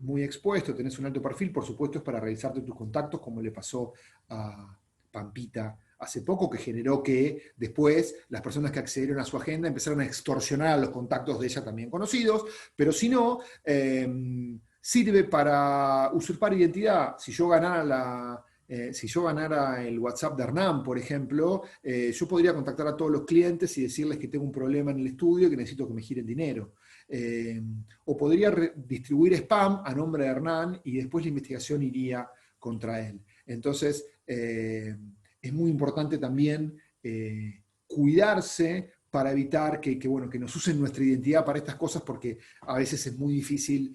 muy expuesto, tenés un alto perfil, por supuesto es para revisarte tus contactos, como le pasó a Pampita hace poco, que generó que después las personas que accedieron a su agenda empezaron a extorsionar a los contactos de ella también conocidos, pero si no, sirve para usurpar identidad. Si yo ganara el WhatsApp de Hernán, por ejemplo, yo podría contactar a todos los clientes y decirles que tengo un problema en el estudio y que necesito que me giren dinero. O podría distribuir spam a nombre de Hernán y después la investigación iría contra él. Entonces, es muy importante también cuidarse para evitar que nos usen nuestra identidad para estas cosas, porque a veces es muy difícil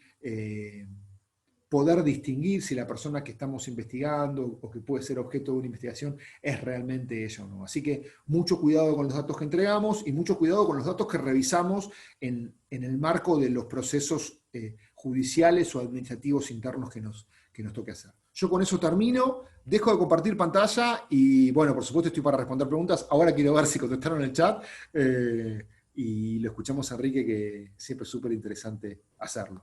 poder distinguir si la persona que estamos investigando o que puede ser objeto de una investigación es realmente ella o no. Así que mucho cuidado con los datos que entregamos y mucho cuidado con los datos que revisamos en el marco de los procesos judiciales o administrativos internos que nos toque hacer. Yo con eso termino, dejo de compartir pantalla y, bueno, por supuesto estoy para responder preguntas. Ahora quiero ver si contestaron el chat y lo escuchamos a Enrique, que siempre es súper interesante hacerlo.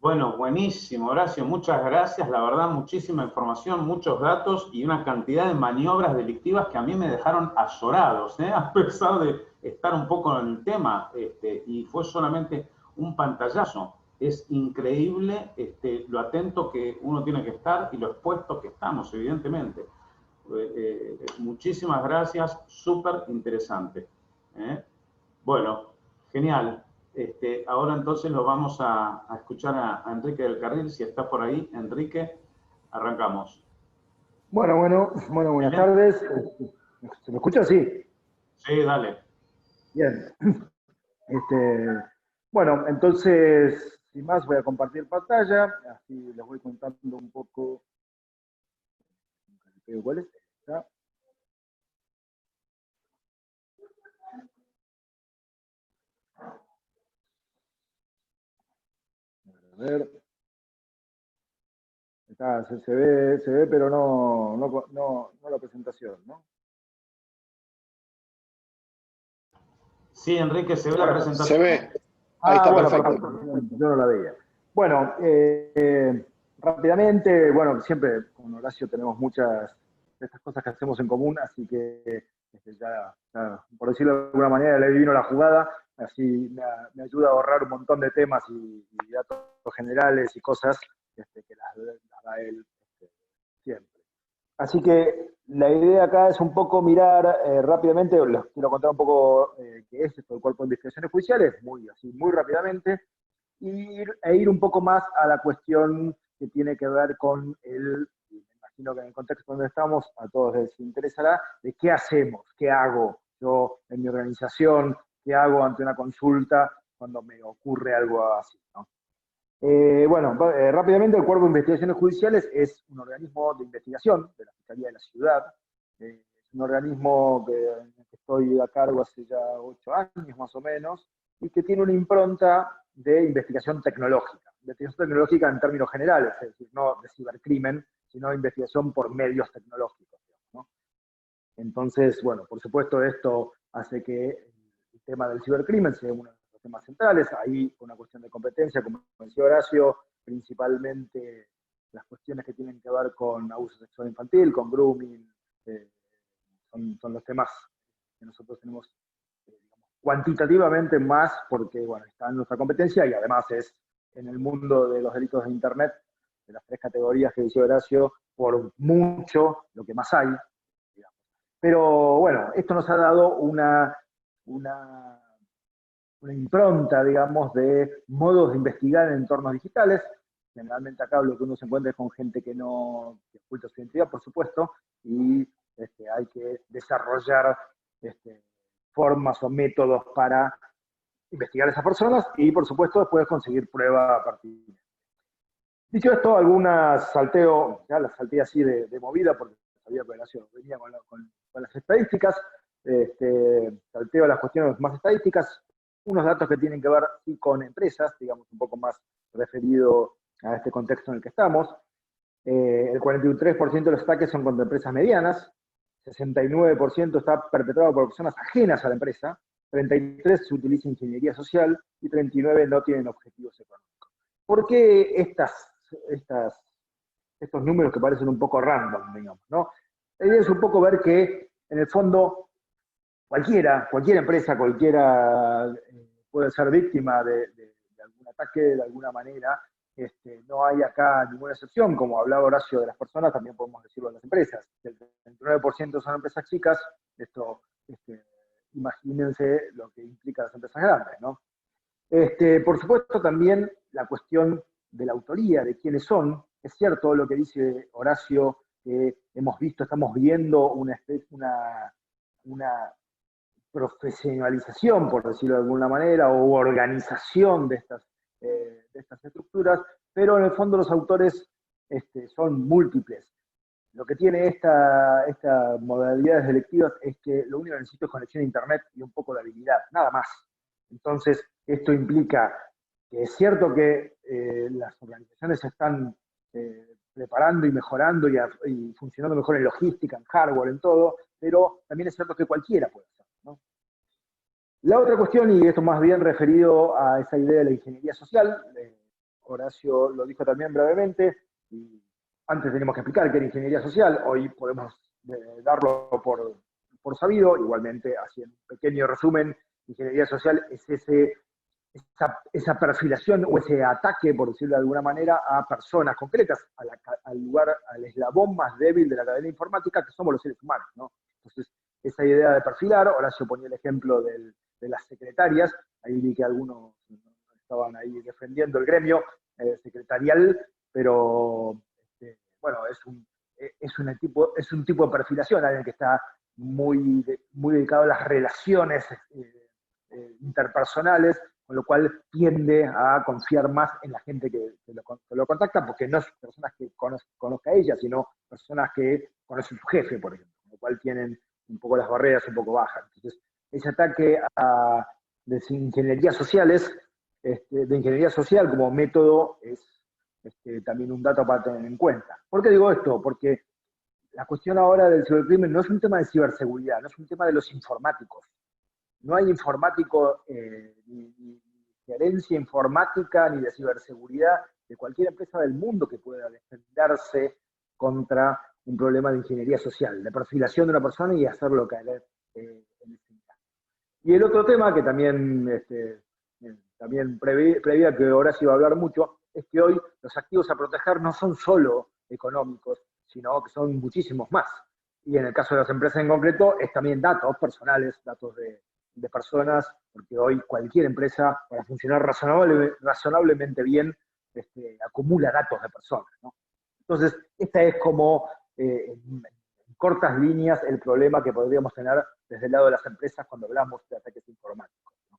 Bueno, buenísimo, Horacio, muchas gracias. La verdad, muchísima información, muchos datos y una cantidad de maniobras delictivas que a mí me dejaron azorados, a pesar de estar un poco en el tema, y fue solamente un pantallazo. es increíble lo atento que uno tiene que estar y lo expuesto que estamos, evidentemente. Muchísimas gracias, súper interesante. Bueno, genial. Ahora entonces lo vamos a escuchar a Enrique del Carril, si está por ahí. Enrique, arrancamos. Bueno, buenas tardes. ¿Se me escucha? Sí. Sí, dale. Bien. Bueno, entonces, sin más, voy a compartir pantalla, así les voy contando un poco. ¿Cuál es? ¿Está? A ver. Está, se ve, pero no la presentación, ¿no? Sí, Enrique, se ve la presentación. Se ve. Ahí está, bueno, perfecto. Yo no la veía. Bueno, rápidamente, bueno, siempre con Horacio tenemos muchas de estas cosas que hacemos en común, así que ya, por decirlo de alguna manera, le adivino la jugada, así me ayuda a ahorrar un montón de temas y datos generales y cosas que las da él siempre. Así que la idea acá es un poco mirar rápidamente, les quiero contar un poco qué es esto del Cuerpo de Investigaciones Judiciales, muy rápidamente, e ir un poco más a la cuestión que tiene que ver con me imagino que en el contexto donde estamos, a todos les interesará, de qué hacemos, qué hago yo en mi organización, qué hago ante una consulta cuando me ocurre algo así, ¿no? Rápidamente, el Cuerpo de Investigaciones Judiciales es un organismo de investigación de la Fiscalía de la Ciudad. Es un organismo en el que estoy a cargo hace ya 8 años más o menos, y que tiene una impronta de investigación tecnológica. Investigación tecnológica en términos generales, es decir, no de cibercrimen, sino de investigación por medios tecnológicos, ¿no? Entonces, bueno, por supuesto esto hace que el tema del cibercrimen sea uno de los temas centrales, ahí una cuestión de competencia, como decía Horacio, principalmente las cuestiones que tienen que ver con abuso sexual infantil, con grooming, son los temas que nosotros tenemos digamos, cuantitativamente más, porque bueno, está en nuestra competencia y además es en el mundo de los delitos de Internet, de las 3 categorías que decía Horacio, por mucho lo que más hay. Pero bueno, esto nos ha dado una impronta, digamos, de modos de investigar en entornos digitales. Generalmente acá lo que uno se encuentra es con gente que oculta su identidad, por supuesto, y hay que desarrollar formas o métodos para investigar a esas personas y, por supuesto, después conseguir prueba a partir de eso. Dicho esto, algunas las salté así de movida, porque sabía que Horacio venía con las estadísticas, salteo las cuestiones más estadísticas, unos datos que tienen que ver sí, con empresas, digamos, un poco más referido a este contexto en el que estamos. El 43% de los ataques son contra empresas medianas, 69% está perpetrado por personas ajenas a la empresa, 33% se utiliza ingeniería social y 39% no tienen objetivos económicos. ¿Por qué estos números que parecen un poco random, digamos, ¿no? La idea es un poco ver que, en el fondo, cualquier empresa, cualquiera puede ser víctima de algún ataque de alguna manera. No hay acá ninguna excepción, como hablaba Horacio de las personas, también podemos decirlo de las empresas. El 39% son empresas chicas, imagínense lo que implica las empresas grandes, ¿no? Por supuesto, también la cuestión de la autoría, de quiénes son. Es cierto lo que dice Horacio, que estamos viendo una profesionalización, por decirlo de alguna manera, o organización de estas estructuras, pero en el fondo los autores son múltiples. Lo que tiene esta modalidades selectivas es que lo único que necesito es conexión a Internet y un poco de habilidad, nada más. Entonces, esto implica que es cierto que las organizaciones se están preparando y mejorando y funcionando mejor en logística, en hardware, en todo, pero también es cierto que cualquiera puede hacerlo, ¿no? La otra cuestión, y esto más bien referido a esa idea de la ingeniería social, Horacio lo dijo también brevemente, y antes teníamos que explicar qué era ingeniería social, hoy podemos darlo por sabido, igualmente, así en un pequeño resumen, ingeniería social es esa perfilación o ese ataque, por decirlo de alguna manera, a personas concretas, al lugar, al eslabón más débil de la cadena informática, que somos los seres humanos, ¿no? Entonces, esa idea de perfilar, Horacio ponía el ejemplo de las secretarias, ahí vi que algunos estaban ahí defendiendo el gremio secretarial, pero bueno, es un tipo de perfilación, alguien que está muy dedicado a las relaciones interpersonales, con lo cual tiende a confiar más en la gente que lo contacta, porque no es personas que conozca a ella, sino personas que conocen a su jefe, por ejemplo, con lo cual tienen un poco las barreras un poco bajas. Entonces, ese ataque de ingeniería sociales, de ingeniería social como método, es también un dato para tener en cuenta. ¿Por qué digo esto? Porque la cuestión ahora del cibercrimen no es un tema de ciberseguridad, no es un tema de los informáticos. No hay informático, ni gerencia informática, ni de ciberseguridad de cualquier empresa del mundo que pueda defenderse contra un problema de ingeniería social, de perfilación de una persona y hacerlo caer en el final. Y el otro tema que también, también prevía que Horacio iba a hablar mucho, es que hoy los activos a proteger no son solo económicos, sino que son muchísimos más. Y en el caso de las empresas en concreto, es también datos personales, datos de personas, porque hoy cualquier empresa, para funcionar razonablemente bien, acumula datos de personas, ¿no? Entonces, esta es como, en cortas líneas, el problema que podríamos tener desde el lado de las empresas cuando hablamos de ataques informáticos, ¿no?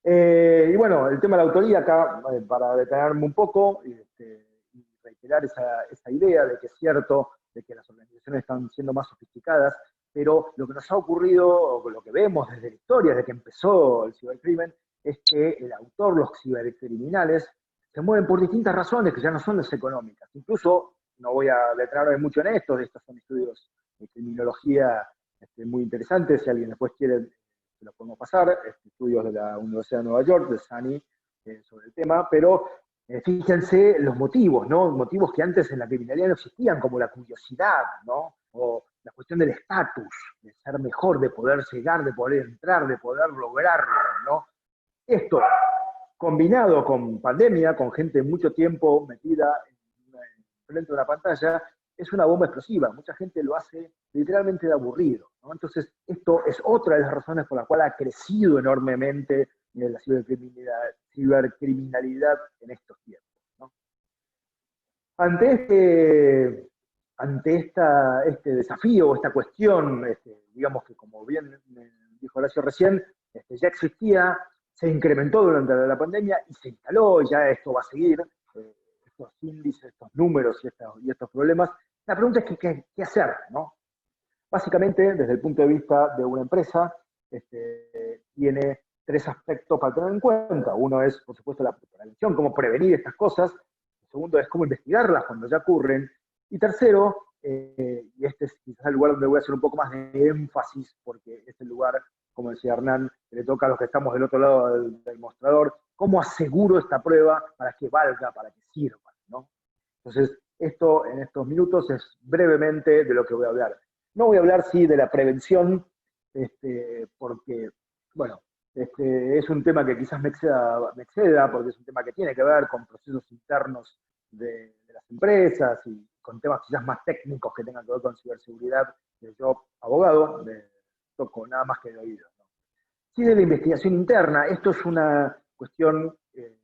Y bueno, el tema de la autoría acá, para detenerme un poco y reiterar esa idea de que es cierto de que las organizaciones están siendo más sofisticadas, pero lo que nos ha ocurrido, o lo que vemos desde la historia, desde que empezó el cibercrimen, es que el autor, los cibercriminales, se mueven por distintas razones que ya no son las económicas. Incluso, no voy a detenerme mucho en esto, estos son estudios de criminología muy interesantes, si alguien después quiere, se los podemos pasar, estudios de la Universidad de Nueva York, de SANI, sobre el tema, pero fíjense los motivos, ¿no? Motivos que antes en la criminalidad no existían, como la curiosidad, ¿no? O la cuestión del estatus, de ser mejor, de poder llegar, de poder entrar, de poder lograrlo, ¿no? Esto, combinado con pandemia, con gente mucho tiempo metida frente a una pantalla, es una bomba explosiva. Mucha gente lo hace literalmente de aburrido, ¿no? Entonces, esto es otra de las razones por las cuales ha crecido enormemente la cibercriminalidad en estos tiempos, ¿no? Ante este desafío, esta cuestión, digamos que como bien dijo Horacio recién, ya existía, se incrementó durante la pandemia y se instaló, ya esto va a seguir, estos índices, estos números y estos problemas. La pregunta es qué hacer, ¿no? Básicamente, desde el punto de vista de una empresa, tiene tres aspectos para tener en cuenta. Uno es, por supuesto, la prevención, cómo prevenir estas cosas. El segundo es cómo investigarlas cuando ya ocurren. Y tercero, y este es quizás el lugar donde voy a hacer un poco más de énfasis, porque es el lugar, como decía Hernán, que le toca a los que estamos del otro lado del mostrador, cómo aseguro esta prueba para que valga, para que sirva, ¿no? Entonces, esto en estos minutos es brevemente de lo que voy a hablar. No voy a hablar, sí, de la prevención, porque, bueno, es un tema que quizás me exceda, porque es un tema que tiene que ver con procesos internos de las empresas y con temas quizás más técnicos que tengan que ver con ciberseguridad. Yo, abogado, toco nada más que de oído, ¿no? Sí, de la investigación interna, esto es una cuestión que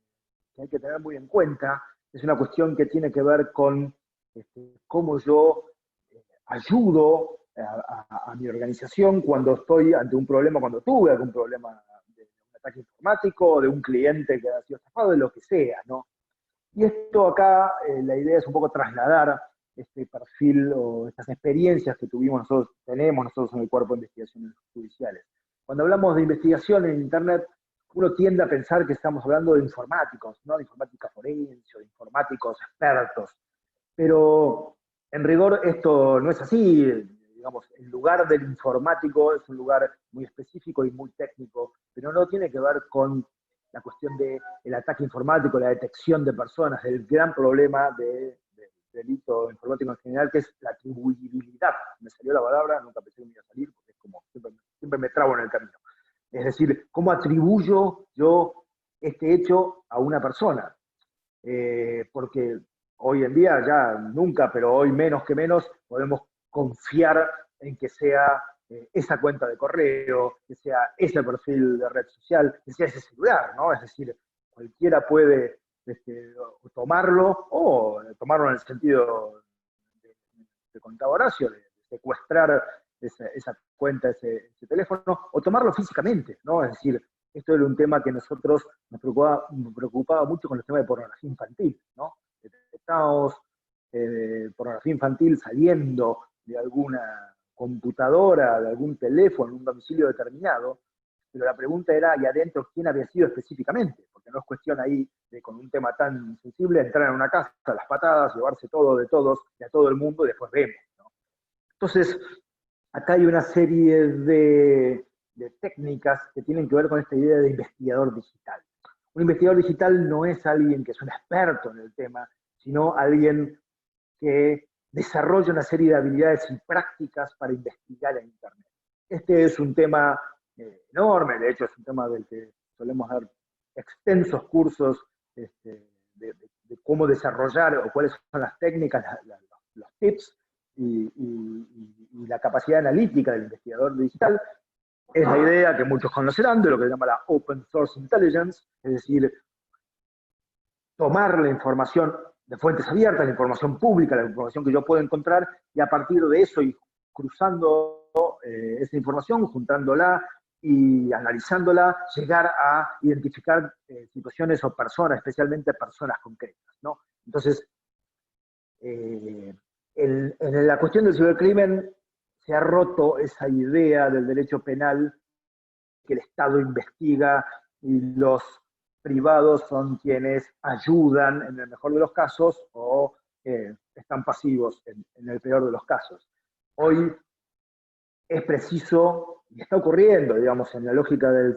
hay que tener muy en cuenta, es una cuestión que tiene que ver con cómo yo ayudo a mi organización cuando estoy ante un problema, cuando tuve algún problema de un ataque informático, de un cliente que ha sido estafado, de lo que sea, ¿no? Y esto acá, la idea es un poco trasladar este perfil o estas experiencias que tenemos nosotros en el Cuerpo de Investigaciones Judiciales. Cuando hablamos de investigación en Internet, uno tiende a pensar que estamos hablando de informáticos, ¿no? De informática forense, o de informáticos expertos, pero en rigor esto no es así. Digamos, el lugar del informático es un lugar muy específico y muy técnico, pero no tiene que ver con la cuestión del ataque informático, la detección de personas, el gran problema del delito informático en general, que es la atribuibilidad. Me salió la palabra, nunca pensé que me iba a salir, porque es como siempre me trabo en el camino. Es decir, ¿cómo atribuyo yo este hecho a una persona. Porque hoy en día, ya nunca, pero hoy menos que menos, podemos confiar en que sea esa cuenta de correo, que sea ese perfil de red social, que sea ese celular, ¿no? Es decir, cualquiera puede tomarlo, o tomarlo en el sentido que contaba Horacio, de secuestrar esa cuenta, ese teléfono, o tomarlo físicamente, ¿no? Es decir, esto era un tema que nosotros nos preocupaba mucho con el tema de pornografía infantil, ¿no? Detectábamos pornografía infantil saliendo de alguna computadora, de algún teléfono, en un domicilio determinado, pero la pregunta era, ¿y adentro quién había sido específicamente? Porque no es cuestión ahí de, con un tema tan sensible, entrar en una casa a las patadas, llevarse todo de todos y a todo el mundo y después vemos, ¿no? Entonces, acá hay una serie de técnicas que tienen que ver con esta idea de investigador digital. Un investigador digital no es alguien que es un experto en el tema, sino alguien que desarrolla una serie de habilidades y prácticas para investigar en Internet. Este es un tema enorme, de hecho es un tema del que solemos dar extensos cursos de cómo desarrollar o cuáles son las técnicas, los tips y la capacidad analítica del investigador digital. Es la idea que muchos conocerán de lo que se llama la Open Source Intelligence, es decir, tomar la información de fuentes abiertas, la información pública, la información que yo puedo encontrar, y a partir de eso ir cruzando esa información, juntándola y analizándola, llegar a identificar situaciones o personas, especialmente personas concretas, ¿no? Entonces, en la cuestión del cibercrimen se ha roto esa idea del derecho penal que el Estado investiga y los privados son quienes ayudan en el mejor de los casos o están pasivos en el peor de los casos. Hoy es preciso, y está ocurriendo, digamos, en la lógica del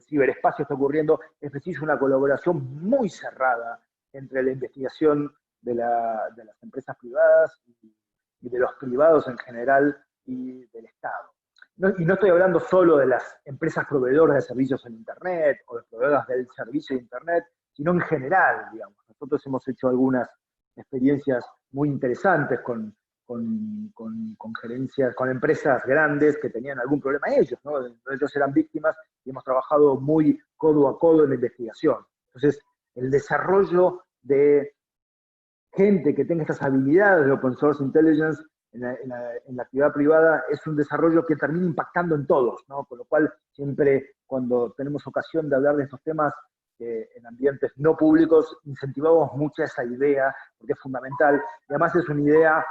ciberespacio está ocurriendo, es preciso una colaboración muy cerrada entre la investigación de las empresas privadas y de los privados en general y del Estado. Y no estoy hablando solo de las empresas proveedoras de servicios en Internet o de proveedoras del servicio de Internet, sino en general, digamos. Nosotros hemos hecho algunas experiencias muy interesantes con gerencias, con empresas grandes que tenían algún problema ellos, ¿no? Ellos eran víctimas y hemos trabajado muy codo a codo en la investigación. Entonces, el desarrollo de gente que tenga estas habilidades de Open Source Intelligence en la actividad privada es un desarrollo que termina impactando en todos, ¿no? Con lo cual, siempre cuando tenemos ocasión de hablar de estos temas en ambientes no públicos, incentivamos mucho esa idea, porque es fundamental, y además es una idea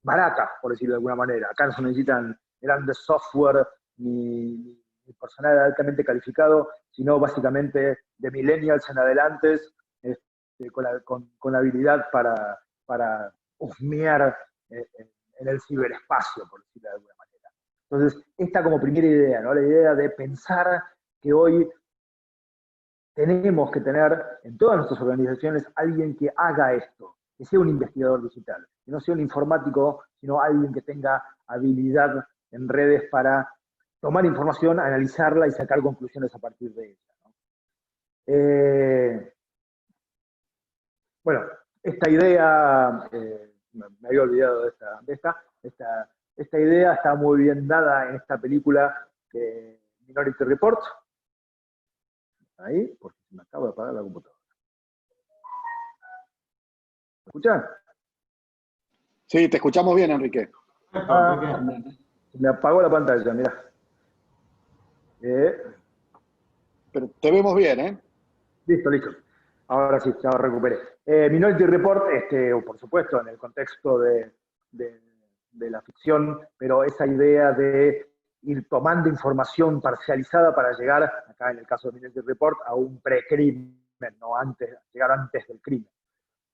barata, por decirlo de alguna manera. Acá no se necesitan grandes software ni personal altamente calificado, sino básicamente de millennials en adelante, con la habilidad para husmear en el ciberespacio, por decirlo de alguna manera. Entonces, esta como primera idea, ¿no? La idea de pensar que hoy tenemos que tener en todas nuestras organizaciones alguien que haga esto, que sea un investigador digital, que no sea un informático, sino alguien que tenga habilidad en redes para tomar información, analizarla y sacar conclusiones a partir de ella, ¿no? Bueno, esta idea, me había olvidado de esta idea está muy bien dada en esta película Minority Report. Ahí, porque me acabo de apagar la computadora. ¿Me escuchan? Sí, te escuchamos bien, Enrique. Me apagó la pantalla, mirá. Pero te vemos bien, ¿eh? Listo. Ahora sí, ya lo recuperé. Minority Report, por supuesto, en el contexto de la ficción, pero esa idea de ir tomando información parcializada para llegar, acá en el caso de Minority Report, a un precrimen, ¿no? Llegar antes del crimen.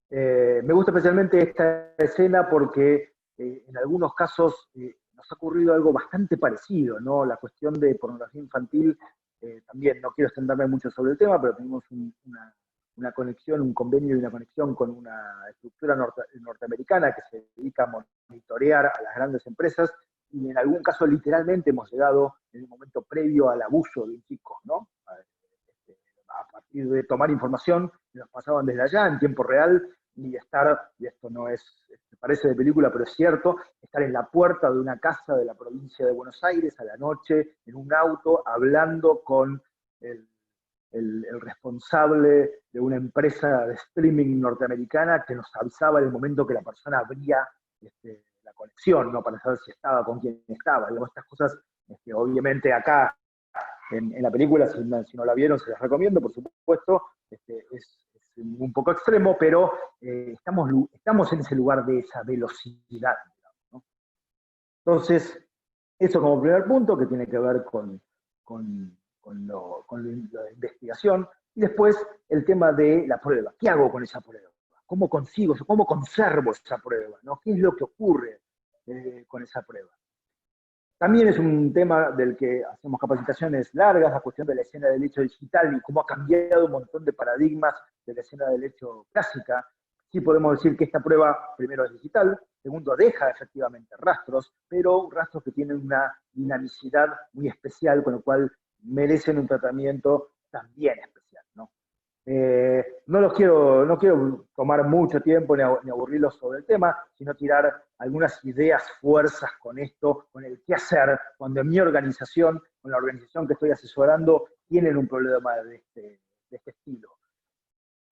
Me gusta especialmente esta escena porque en algunos casos nos ha ocurrido algo bastante parecido, ¿no? La cuestión de pornografía infantil, también no quiero extenderme mucho sobre el tema, pero tenemos una conexión, un convenio y una conexión con una estructura norteamericana que se dedica a monitorear a las grandes empresas, y en algún caso literalmente hemos llegado en el momento previo al abuso de un chico, ¿no? y de tomar información, nos pasaban desde allá en tiempo real, y estar, y esto no es, parece de película, pero es cierto, estar en la puerta de una casa de la provincia de Buenos Aires a la noche, en un auto, hablando con el responsable de una empresa de streaming norteamericana que nos avisaba en el momento que la persona abría la conexión, ¿no? Para saber si estaba, con quién estaba. Digamos, estas cosas, obviamente acá, en la película, si no la vieron, se las recomiendo, por supuesto, es un poco extremo, pero estamos en ese lugar de esa velocidad, digamos, ¿no? Entonces, eso como primer punto, que tiene que ver con la investigación, y después el tema de la prueba. ¿Qué hago con esa prueba? ¿Cómo consigo, cómo conservo esa prueba, ¿no? ¿Qué es lo que ocurre con esa prueba? También es un tema del que hacemos capacitaciones largas, la cuestión de la escena del hecho digital y cómo ha cambiado un montón de paradigmas de la escena del hecho clásica. Sí podemos decir que esta prueba, primero, es digital, segundo, deja efectivamente rastros, pero rastros que tienen una dinamicidad muy especial, con lo cual merecen un tratamiento también especial, ¿no? No quiero tomar mucho tiempo ni aburrirlos sobre el tema, sino tirar algunas ideas, fuerzas con esto, con el qué hacer cuando en mi organización, con la organización que estoy asesorando, tienen un problema de este estilo.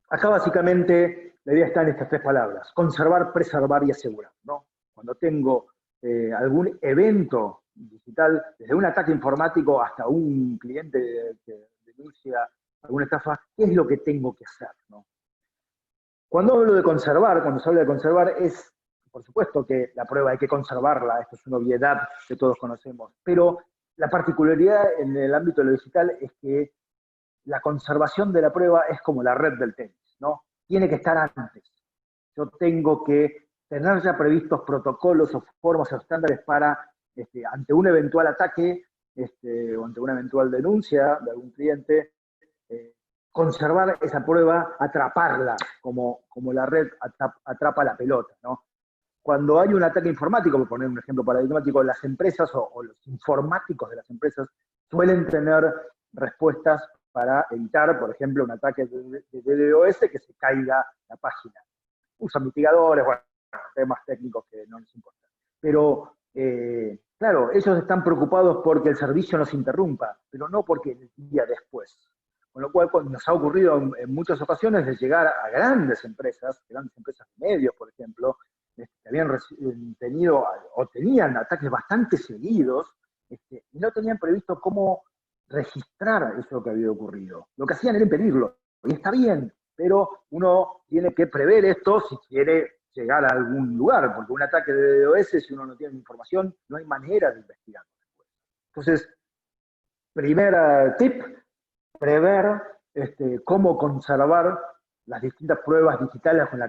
Acá básicamente la idea está en estas tres palabras: conservar, preservar y asegurar, ¿no? Cuando tengo algún evento digital, desde un ataque informático hasta un cliente que denuncia alguna estafa, ¿qué es lo que tengo que hacer, ¿no? Cuando hablo de conservar, cuando se habla de conservar, es, por supuesto que la prueba hay que conservarla, esto es una obviedad que todos conocemos, pero la particularidad en el ámbito de lo digital es que la conservación de la prueba es como la red del tenis, ¿no? Tiene que estar antes. Yo tengo que tener ya previstos protocolos o formas o estándares para, ante un eventual ataque o ante una eventual denuncia de algún cliente, conservar esa prueba, atraparla, como la red atrapa la pelota, ¿no? Cuando hay un ataque informático, por poner un ejemplo paradigmático, las empresas o los informáticos de las empresas suelen tener respuestas para evitar, por ejemplo, un ataque de DDoS, que se caiga la página. Usan mitigadores, bueno, temas técnicos que no les importan. Pero, claro, ellos están preocupados porque el servicio no se interrumpa, pero no porque el día después. Con lo cual nos ha ocurrido en muchas ocasiones de llegar a grandes empresas de medios, por ejemplo, que habían tenido o tenían ataques bastante seguidos, y no tenían previsto cómo registrar eso que había ocurrido. Lo que hacían era impedirlo, y está bien, pero uno tiene que prever esto si quiere llegar a algún lugar, porque un ataque de DDoS, si uno no tiene información, no hay manera de investigarlo después. Entonces, primer tip: prever cómo conservar las distintas pruebas digitales con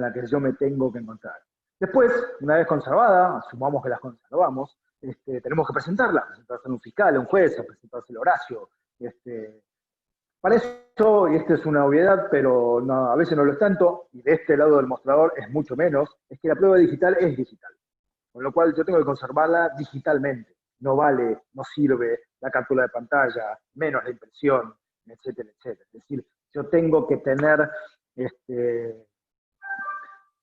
las que yo me tengo que encontrar. Después, una vez conservada, asumamos que las conservamos, tenemos que presentarlas a un fiscal, a un juez, a presentárselo a Horacio. Para eso, y esta es una obviedad, pero no, a veces no lo es tanto, y de este lado del mostrador es mucho menos, es que la prueba digital es digital. Con lo cual yo tengo que conservarla digitalmente. No vale, no sirve la captura de pantalla, menos la impresión, etcétera, etcétera. Es decir, yo tengo que tener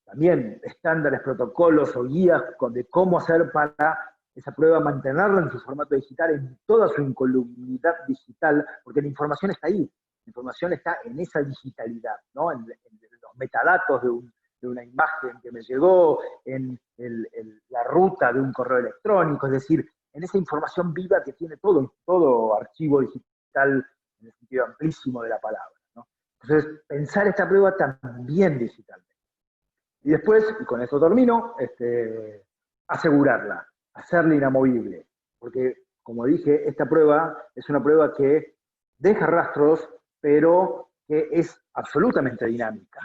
también estándares, protocolos o guías de cómo hacer para esa prueba, mantenerla en su formato digital, en toda su incolumnidad digital, porque la información está ahí, la información está en esa digitalidad, ¿no? En los metadatos de una imagen que me llegó, en la ruta de un correo electrónico, es decir, en esa información viva que tiene todo archivo digital en el sentido amplísimo de la palabra, ¿no? Entonces, pensar esta prueba también digitalmente. Y después, y con esto termino, asegurarla, hacerla inamovible. Porque, como dije, esta prueba es una prueba que deja rastros, pero que es absolutamente dinámica.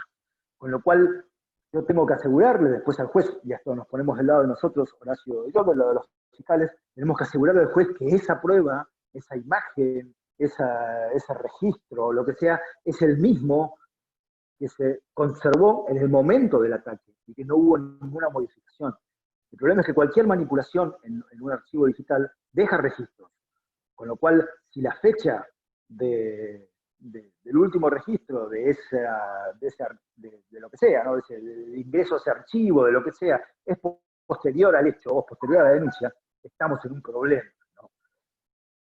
Con lo cual, yo tengo que asegurarle después al juez, y esto nos ponemos del lado de nosotros, Horacio y yo, del lado de los fiscales, tenemos que asegurarle al juez que esa prueba, esa imagen, ese registro, lo que sea, es el mismo que se conservó en el momento del ataque y que no hubo ninguna modificación. El problema es que cualquier manipulación en un archivo digital deja registros, con lo cual, si la fecha de del último registro de lo que sea, ¿no? De ingreso a ese archivo, de lo que sea, es posterior al hecho o posterior a la denuncia, estamos en un problema, ¿no?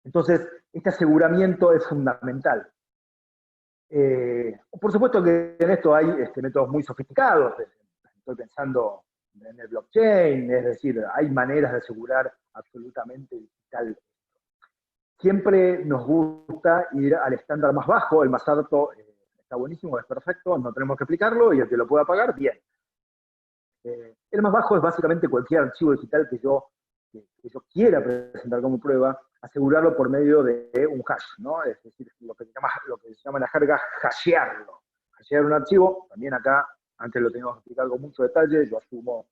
Entonces, este aseguramiento es fundamental. Por supuesto que en esto hay métodos muy sofisticados. Estoy pensando en el blockchain, es decir, hay maneras de asegurar absolutamente digital. Siempre nos gusta ir al estándar más bajo, el más alto está buenísimo, es perfecto, no tenemos que explicarlo, y el que lo pueda pagar, bien. El más bajo es básicamente cualquier archivo digital que yo quiera presentar como prueba, asegurarlo por medio de un hash, ¿no? Es decir, lo que se llama en la jerga hashearlo. Hashear un archivo, también acá, antes lo teníamos que explicar con mucho detalle, yo asumo,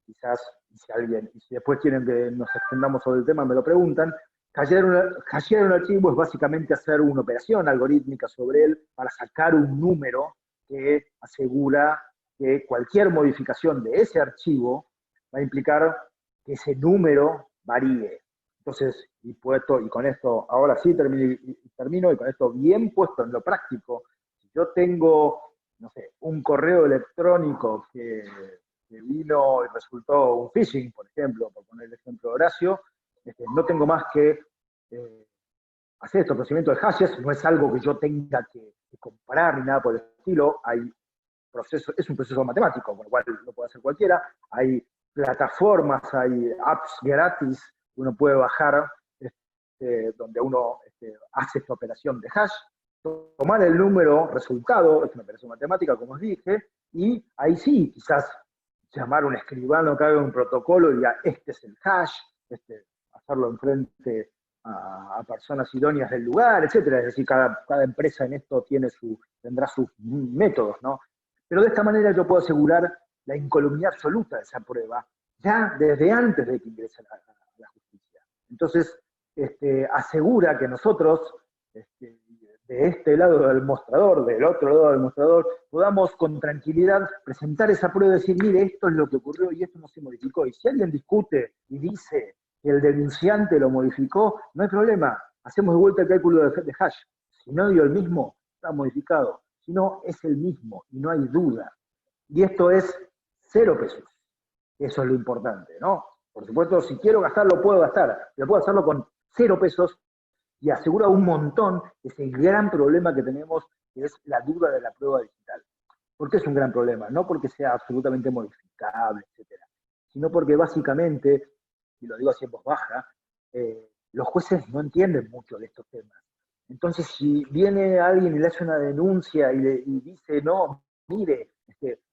quizás, si después quieren que nos extendamos sobre el tema, me lo preguntan. Hashear un archivo es básicamente hacer una operación algorítmica sobre él para sacar un número que asegura que cualquier modificación de ese archivo va a implicar que ese número varíe. Entonces, y con esto, ahora sí termino, y con esto bien puesto en lo práctico, si yo tengo, no sé, un correo electrónico que vino y resultó un phishing, por ejemplo, por poner el ejemplo de Horacio, no tengo más que hacer estos procedimientos de hashes, no es algo que yo tenga que comprar ni nada por el estilo, es un proceso matemático, con lo cual lo puede hacer cualquiera, hay plataformas, hay apps gratis que uno puede bajar, donde uno hace esta operación de hash, tomar el número resultado, es una operación matemática, como os dije, y ahí sí, quizás llamar a un escribano que haga un protocolo y diga, este es el hash, hacerlo enfrente a personas idóneas del lugar, etcétera. Es decir, cada empresa en esto tendrá sus métodos, ¿no? Pero de esta manera yo puedo asegurar la incolumidad absoluta de esa prueba, ya desde antes de que ingrese a la justicia. Entonces, asegura que nosotros, de este lado del mostrador, del otro lado del mostrador, podamos con tranquilidad presentar esa prueba y decir, mire, esto es lo que ocurrió y esto no se modificó. Y si alguien discute y dice que el denunciante lo modificó, no hay problema, hacemos de vuelta el cálculo de hash. Si no dio el mismo, está modificado. Si no, es el mismo y no hay duda. Y esto es 0 pesos. Eso es lo importante, ¿no? Por supuesto, si quiero gastarlo, puedo gastar, pero puedo hacerlo con 0 pesos y asegura un montón ese gran problema que tenemos, que es la duda de la prueba digital. ¿Por qué es un gran problema? No porque sea absolutamente modificable, etcétera, sino porque básicamente, y lo digo así en voz baja, los jueces no entienden mucho de estos temas. Entonces, si viene alguien y le hace una denuncia y dice, no, mire,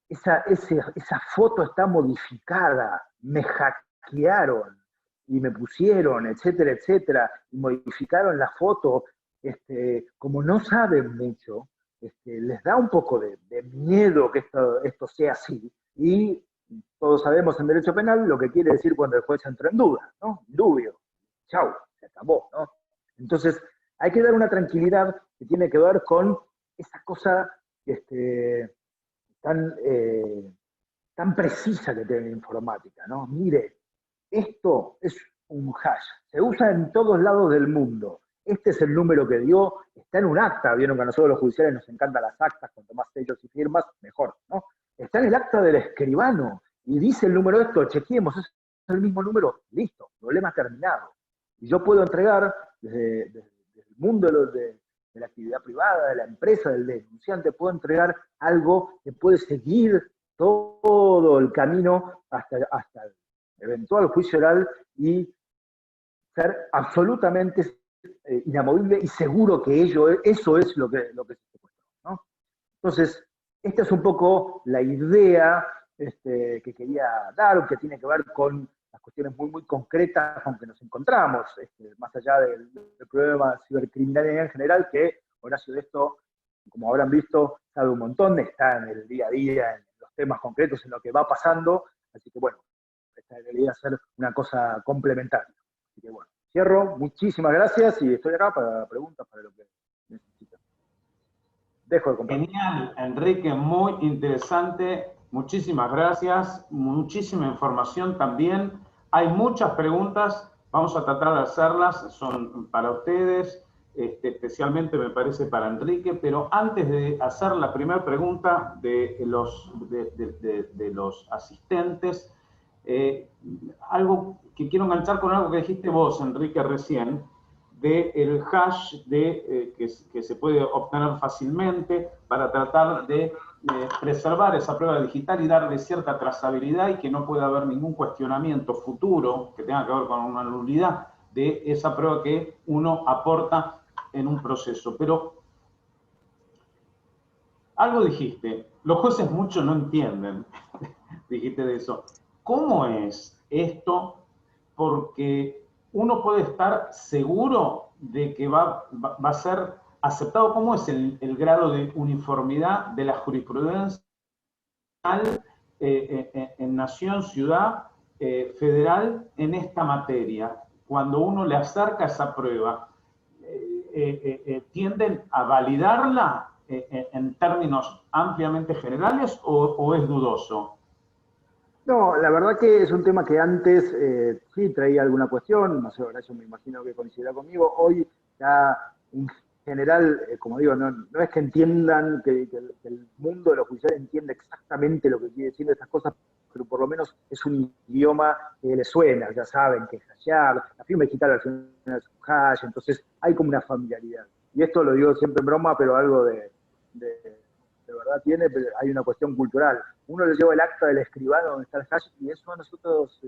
esa foto está modificada, me hackearon y me pusieron, etcétera, etcétera, y modificaron la foto, como no saben mucho, les da un poco de miedo que esto sea así, y todos sabemos en derecho penal lo que quiere decir cuando el juez entra en duda, ¿no? Dubio, chau, se acabó, ¿no? Entonces, hay que dar una tranquilidad que tiene que ver con esa cosa tan precisa que tiene la informática, ¿no? Mire, esto es un hash, se usa en todos lados del mundo. Este es el número que dio, está en un acta, vieron que a nosotros los judiciales nos encantan las actas, cuanto más sellos y firmas, mejor, ¿no? Está en el acta del escribano, y dice el número esto, chequeemos, es el mismo número, listo, problema terminado. Y yo puedo entregar, desde el mundo de la actividad privada, de la empresa, del denunciante, puedo entregar algo que puede seguir todo el camino hasta el eventual juicio oral y ser absolutamente inamovible y seguro que eso es lo que se secuestró, ¿no? Entonces, esta es un poco la idea que quería dar, que tiene que ver con las cuestiones muy, muy concretas con que nos encontramos, más allá del problema de cibercriminalidad en general, que Horacio de esto, como habrán visto, sabe un montón, está en el día a día, en los temas concretos, en lo que va pasando, así que bueno, esta debería ser una cosa complementaria. Así que bueno, cierro, muchísimas gracias y estoy acá para preguntas, para lo que necesiten. Dejo de compartir. Genial, Enrique, muy interesante. Muchísimas gracias, muchísima información también. Hay muchas preguntas, vamos a tratar de hacerlas, son para ustedes. especialmente me parece para Enrique, pero antes de hacer la primera pregunta de los asistentes, algo que quiero enganchar con algo que dijiste vos, Enrique, recién, del hash que se puede obtener fácilmente para tratar de preservar esa prueba digital y darle cierta trazabilidad y que no pueda haber ningún cuestionamiento futuro que tenga que ver con una nulidad de esa prueba que uno aporta en un proceso. Pero algo dijiste, los jueces mucho no entienden, dijiste de eso. ¿Cómo es esto? Porque uno puede estar seguro de que va a ser aceptado. ¿Cómo es el grado de uniformidad de la jurisprudencia en nación, ciudad, federal en esta materia? Cuando uno le acerca esa prueba, ¿tienden a validarla en términos ampliamente generales o es dudoso? No, la verdad que es un tema que antes sí traía alguna cuestión, no sé, Horacio me imagino que coincidirá conmigo. Hoy ya en general, como digo, no es que entiendan, que el mundo de los judiciales entienda exactamente lo que quiere decir estas cosas, pero por lo menos es un idioma que les suena, ya saben que es hashear, la firma digital al final es un hash, entonces hay como una familiaridad. Y esto lo digo siempre en broma, pero algo de verdad tiene, pero hay una cuestión cultural. Uno le lleva el acta del escribano donde está el hash y eso a nosotros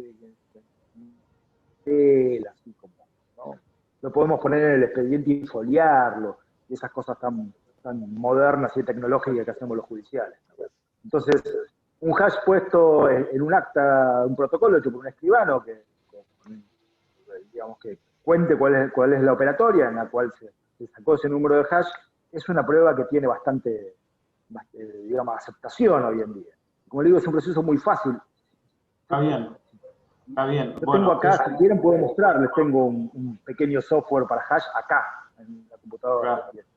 así como, ¿no? Lo podemos poner en el expediente y foliarlo, y esas cosas tan modernas y tecnológicas que hacemos los judiciales, ¿no? Entonces, un hash puesto en un acta, un protocolo hecho por un escribano digamos que cuente cuál es la operatoria en la cual se sacó ese número de hash, es una prueba que tiene bastante, digamos, aceptación hoy en día. Como le digo, es un proceso muy fácil. Está bien, está bien. Yo tengo acá, si quieren puedo mostrarles, tengo un pequeño software para hash acá, en la computadora. Claro.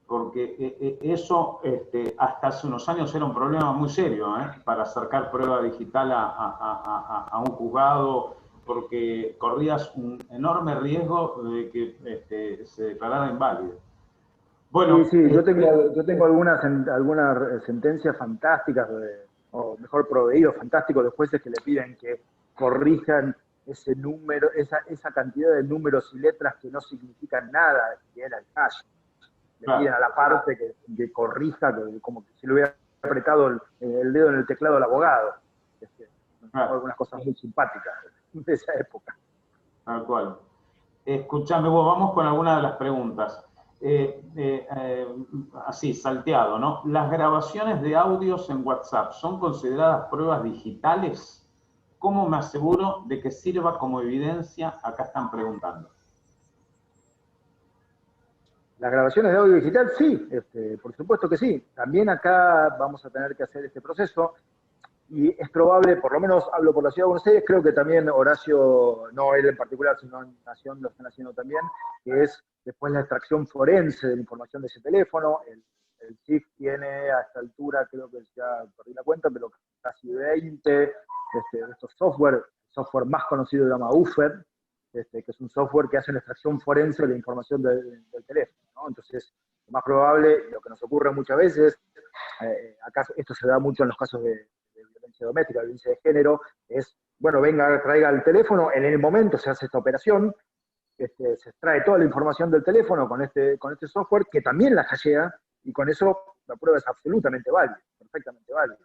Porque eso hasta hace unos años era un problema muy serio, para acercar prueba digital a un juzgado, porque corrías un enorme riesgo de que se declarara inválido. Bueno, sí, yo tengo algunas sentencias fantásticas, o mejor proveídos fantásticos de jueces que le piden que corrijan ese número, esa cantidad de números y letras que no significan nada, que era el hash. Le piden a la parte que corrija, como que si le hubiera apretado el dedo en el teclado al abogado. Algunas cosas muy simpáticas de esa época. Tal cual. Escuchame vos, vamos con algunas de las preguntas. Así, salteado, ¿no? ¿Las grabaciones de audios en WhatsApp son consideradas pruebas digitales? ¿Cómo me aseguro de que sirva como evidencia? Acá están preguntando. Las grabaciones de audio digital, sí, por supuesto que sí. También acá vamos a tener que hacer este proceso y es probable, por lo menos hablo por la Ciudad de Buenos Aires, creo que también Horacio, no él en particular, sino en Nación lo están haciendo también, que es después la extracción forense de la información de ese teléfono. El CIF tiene a esta altura, creo que ya perdí la cuenta, pero casi 20 de estos software. El software más conocido se llama UFED, que es un software que hace la extracción forense de la información del teléfono, ¿no? Entonces, lo más probable, lo que nos ocurre muchas veces, acá esto se da mucho en los casos de violencia doméstica, violencia de género, es, bueno, venga, traiga el teléfono, en el momento se hace esta operación, se extrae toda la información del teléfono con este software, que también la hashea, y con eso la prueba es absolutamente válida, perfectamente válida.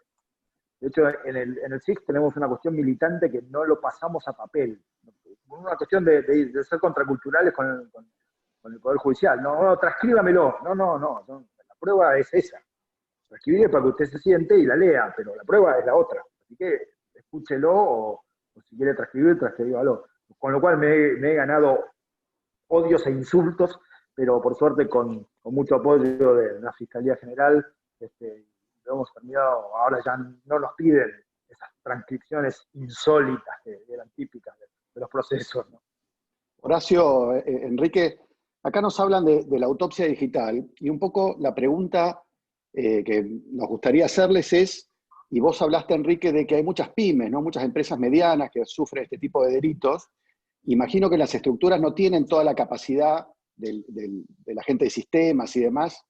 De hecho, en el SIC tenemos una cuestión militante que no lo pasamos a papel. Una cuestión de ser contraculturales con el Poder Judicial. No, transcríbamelo. No. La prueba es esa. Transcribir para que usted se siente y la lea, pero la prueba es la otra. Así que escúchelo o si quiere transcribíalo. Con lo cual me he ganado odios e insultos, pero por suerte con mucho apoyo de la Fiscalía General, lo hemos terminado, ahora ya no nos piden esas transcripciones insólitas que eran típicas de los procesos, ¿no? Horacio, Enrique, acá nos hablan de la autopsia digital y un poco la pregunta que nos gustaría hacerles es, y vos hablaste, Enrique, de que hay muchas pymes, ¿no? Muchas empresas medianas que sufren este tipo de delitos. Imagino que las estructuras no tienen toda la capacidad de la gente de sistemas y demás,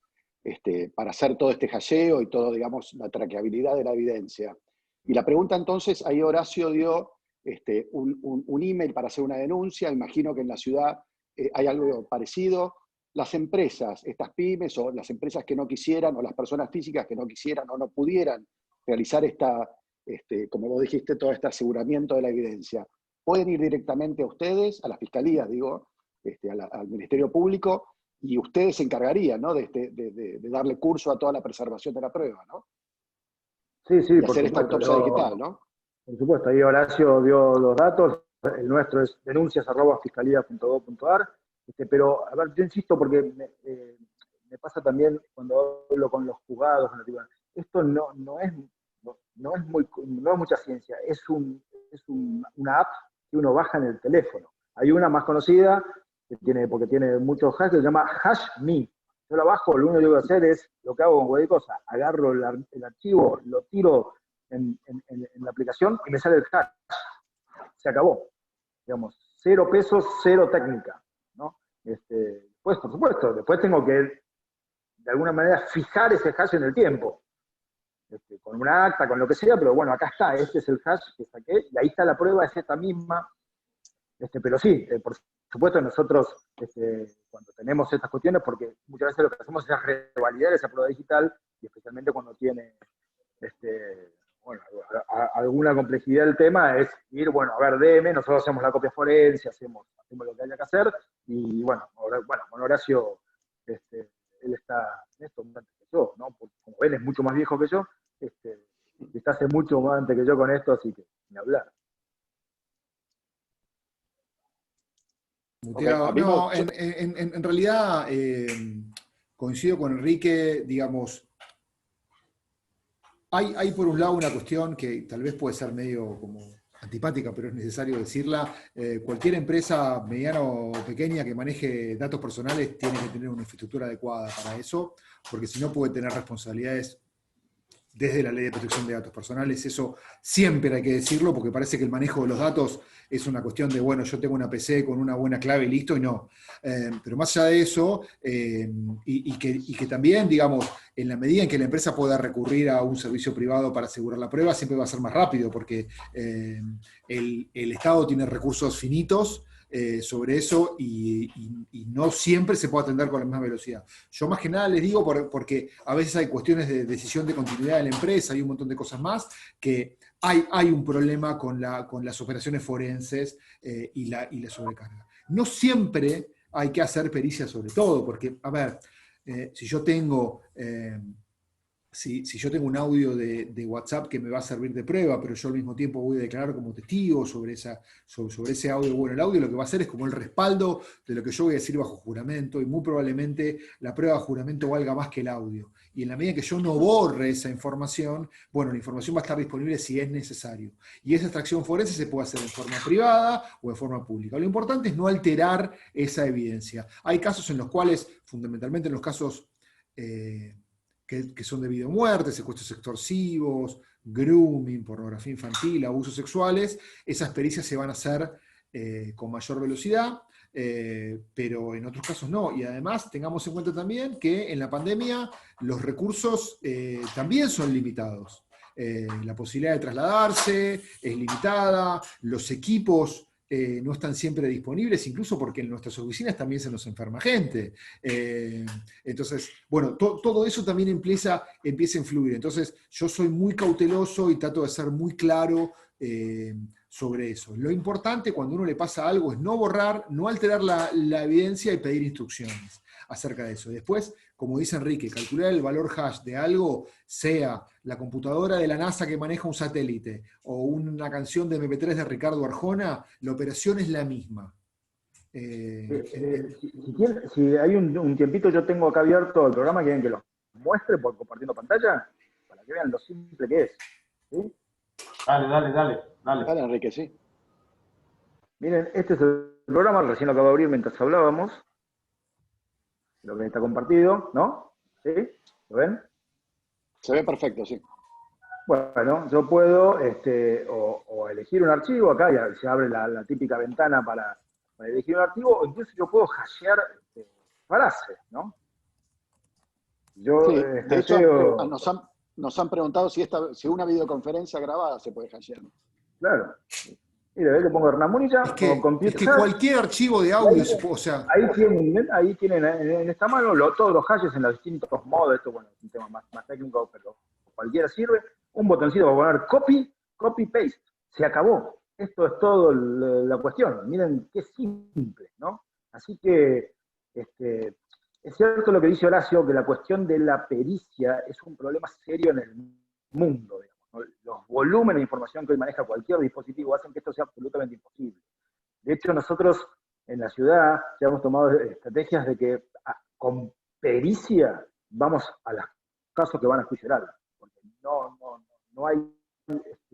para hacer todo este hasheo y todo, digamos, la traqueabilidad de la evidencia. Y la pregunta entonces, ahí Horacio dio un email para hacer una denuncia, imagino que en la ciudad hay algo parecido. Las empresas, estas pymes o las empresas que no quisieran, o las personas físicas que no quisieran o no pudieran realizar como vos dijiste, todo este aseguramiento de la evidencia, pueden ir directamente a ustedes, a la fiscalía, digo, al Ministerio Público, y ustedes se encargarían, ¿no?, de darle curso a toda la preservación de la prueba, ¿no? Sí, sí, Y por hacer esta supuesto. autopsia digital, ¿no? Por supuesto, ahí Horacio dio los datos, el nuestro es denuncias@fiscalía.gov.ar, pero, a ver, yo insisto porque me pasa también cuando hablo con los juzgados en la tribuna, esto no es mucha ciencia, es una app que uno baja en el teléfono. Hay una más conocida, porque tiene muchos hash, que se llama HashMe. Yo la bajo, lo único que tengo que hacer es, lo que hago con cualquier cosa, agarro el archivo, lo tiro en la aplicación y me sale el hash. Se acabó. Digamos, 0 pesos, 0 técnica, ¿no? Pues, por supuesto, después tengo que, de alguna manera, fijar ese hash en el tiempo. Con una acta, con lo que sea, pero bueno, acá está, este es el hash que saqué, y ahí está la prueba, es esta misma. Pero sí, por supuesto nosotros, cuando tenemos estas cuestiones, porque muchas veces lo que hacemos es revalidar esa prueba digital, y especialmente cuando tiene, bueno, alguna complejidad del tema, es ir, bueno, a ver, deme, nosotros hacemos la copia forense, hacemos lo que haya que hacer, y bueno, con Horacio, él está en esto antes que yo, ¿no? Porque como él es mucho más viejo que yo, está hace mucho más antes que yo con esto, así que ni hablar. Muteado. No, en realidad coincido con Enrique, digamos, hay por un lado una cuestión que tal vez puede ser medio como antipática, pero es necesario decirla. Cualquier empresa mediana o pequeña que maneje datos personales tiene que tener una infraestructura adecuada para eso, porque si no puede tener responsabilidades desde la Ley de Protección de Datos Personales. Eso siempre hay que decirlo, porque parece que el manejo de los datos es una cuestión de, bueno, yo tengo una PC con una buena clave y listo, y no. Pero más allá de eso, y que también, digamos, en la medida en que la empresa pueda recurrir a un servicio privado para asegurar la prueba, siempre va a ser más rápido, porque el Estado tiene recursos finitos sobre eso y no siempre se puede atender con la misma velocidad. Yo más que nada les digo porque a veces hay cuestiones de decisión de continuidad de la empresa, hay un montón de cosas más, que hay un problema con las operaciones forenses y la sobrecarga. No siempre hay que hacer pericia sobre todo, porque, a ver, si yo tengo... Si yo tengo un audio de WhatsApp que me va a servir de prueba, pero yo al mismo tiempo voy a declarar como testigo sobre ese audio, bueno, el audio lo que va a hacer es como el respaldo de lo que yo voy a decir bajo juramento, y muy probablemente la prueba de juramento valga más que el audio. Y en la medida que yo no borre esa información, bueno, la información va a estar disponible si es necesario. Y esa extracción forense se puede hacer en forma privada o en forma pública. Lo importante es no alterar esa evidencia. Hay casos en los cuales, fundamentalmente en los casos... que son de vida o muerte, secuestros extorsivos, grooming, pornografía infantil, abusos sexuales, esas pericias se van a hacer con mayor velocidad, pero en otros casos no. Y además tengamos en cuenta también que en la pandemia los recursos también son limitados. La posibilidad de trasladarse es limitada, los equipos no están siempre disponibles, incluso porque en nuestras oficinas también se nos enferma gente. Entonces, bueno, todo eso también empieza a influir. Entonces, yo soy muy cauteloso y trato de ser muy claro sobre eso. Lo importante cuando uno le pasa algo es no borrar, no alterar la evidencia y pedir instrucciones acerca de eso. Después, como dice Enrique, calcular el valor hash de algo, sea la computadora de la NASA que maneja un satélite o una canción de MP3 de Ricardo Arjona, la operación es la misma. Si hay un tiempito, yo tengo acá abierto el programa, quieren que lo muestre por compartiendo pantalla, para que vean lo simple que es. ¿Sí? Dale, Enrique, sí. Miren, este es el programa, recién lo acabo de abrir mientras hablábamos. Lo que está compartido, ¿no? ¿Sí? ¿Lo ven? Se ve perfecto, sí. Bueno, yo puedo o elegir un archivo, acá ya se abre la típica ventana para elegir un archivo, o incluso yo puedo hashear frase, ¿no? Yo Sí, de hecho, hasheo, nos han preguntado si una videoconferencia grabada se puede hashear. claro. Mira, le pongo Hernán Munilla, Es pongo que, es computer que hash, cualquier archivo de y audio, o sea, ahí tienen en esta mano todos los hashes en los distintos modos. Esto, bueno, es un tema más técnico, pero cualquiera sirve. Un botoncito para poner copy, paste. Se acabó. Esto es todo la cuestión. Miren qué simple, ¿no? Así que es cierto lo que dice Horacio, que la cuestión de la pericia es un problema serio en el mundo, digamos, ¿no? Los volúmenes de información que hoy maneja cualquier dispositivo hacen que esto sea absolutamente imposible. De hecho, nosotros en la ciudad ya hemos tomado estrategias de que con pericia vamos a los casos que van a juicio oral, porque no hay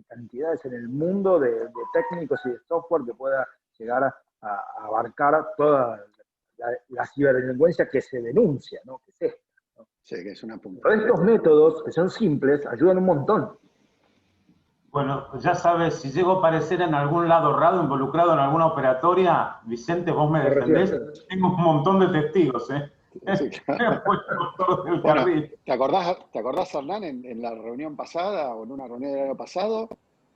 cantidades en el mundo de técnicos y de software que pueda llegar a abarcar toda la ciberdelincuencia que se denuncia, ¿no? Que es esta, ¿no? Sí, que es una punta. Pero estos métodos, que son simples, ayudan un montón. Bueno, pues ya sabes, si llego a aparecer en algún lado raro, involucrado en alguna operatoria, Vicente, vos me defendés. Tengo un montón de testigos, ¿eh? Sí, claro. Bueno, ¿te acordás, Hernán, en la reunión pasada o en una reunión del año pasado,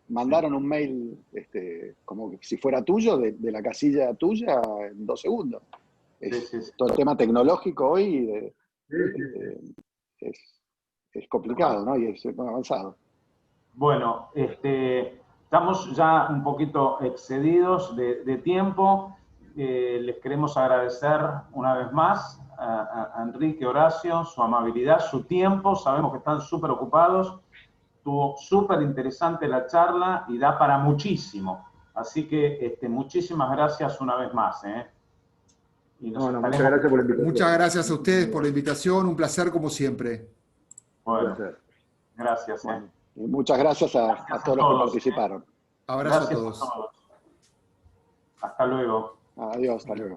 mandaron un mail como si fuera tuyo, de la casilla tuya, en 2 segundos? Sí. Todo el tema tecnológico hoy es complicado, ¿no? Y es muy avanzado. Bueno, estamos ya un poquito excedidos de tiempo. Les queremos agradecer una vez más a Enrique, Horacio, su amabilidad, su tiempo. Sabemos que están súper ocupados. Estuvo súper interesante la charla y da para muchísimo. Así que muchísimas gracias una vez más. Y muchas gracias por la invitación. Muchas gracias a ustedes por la invitación. Un placer como siempre. Bueno, gracias. Bueno, y muchas gracias a todos los que participaron. Abrazo Gracias a todos. Hasta luego. Adiós, hasta luego.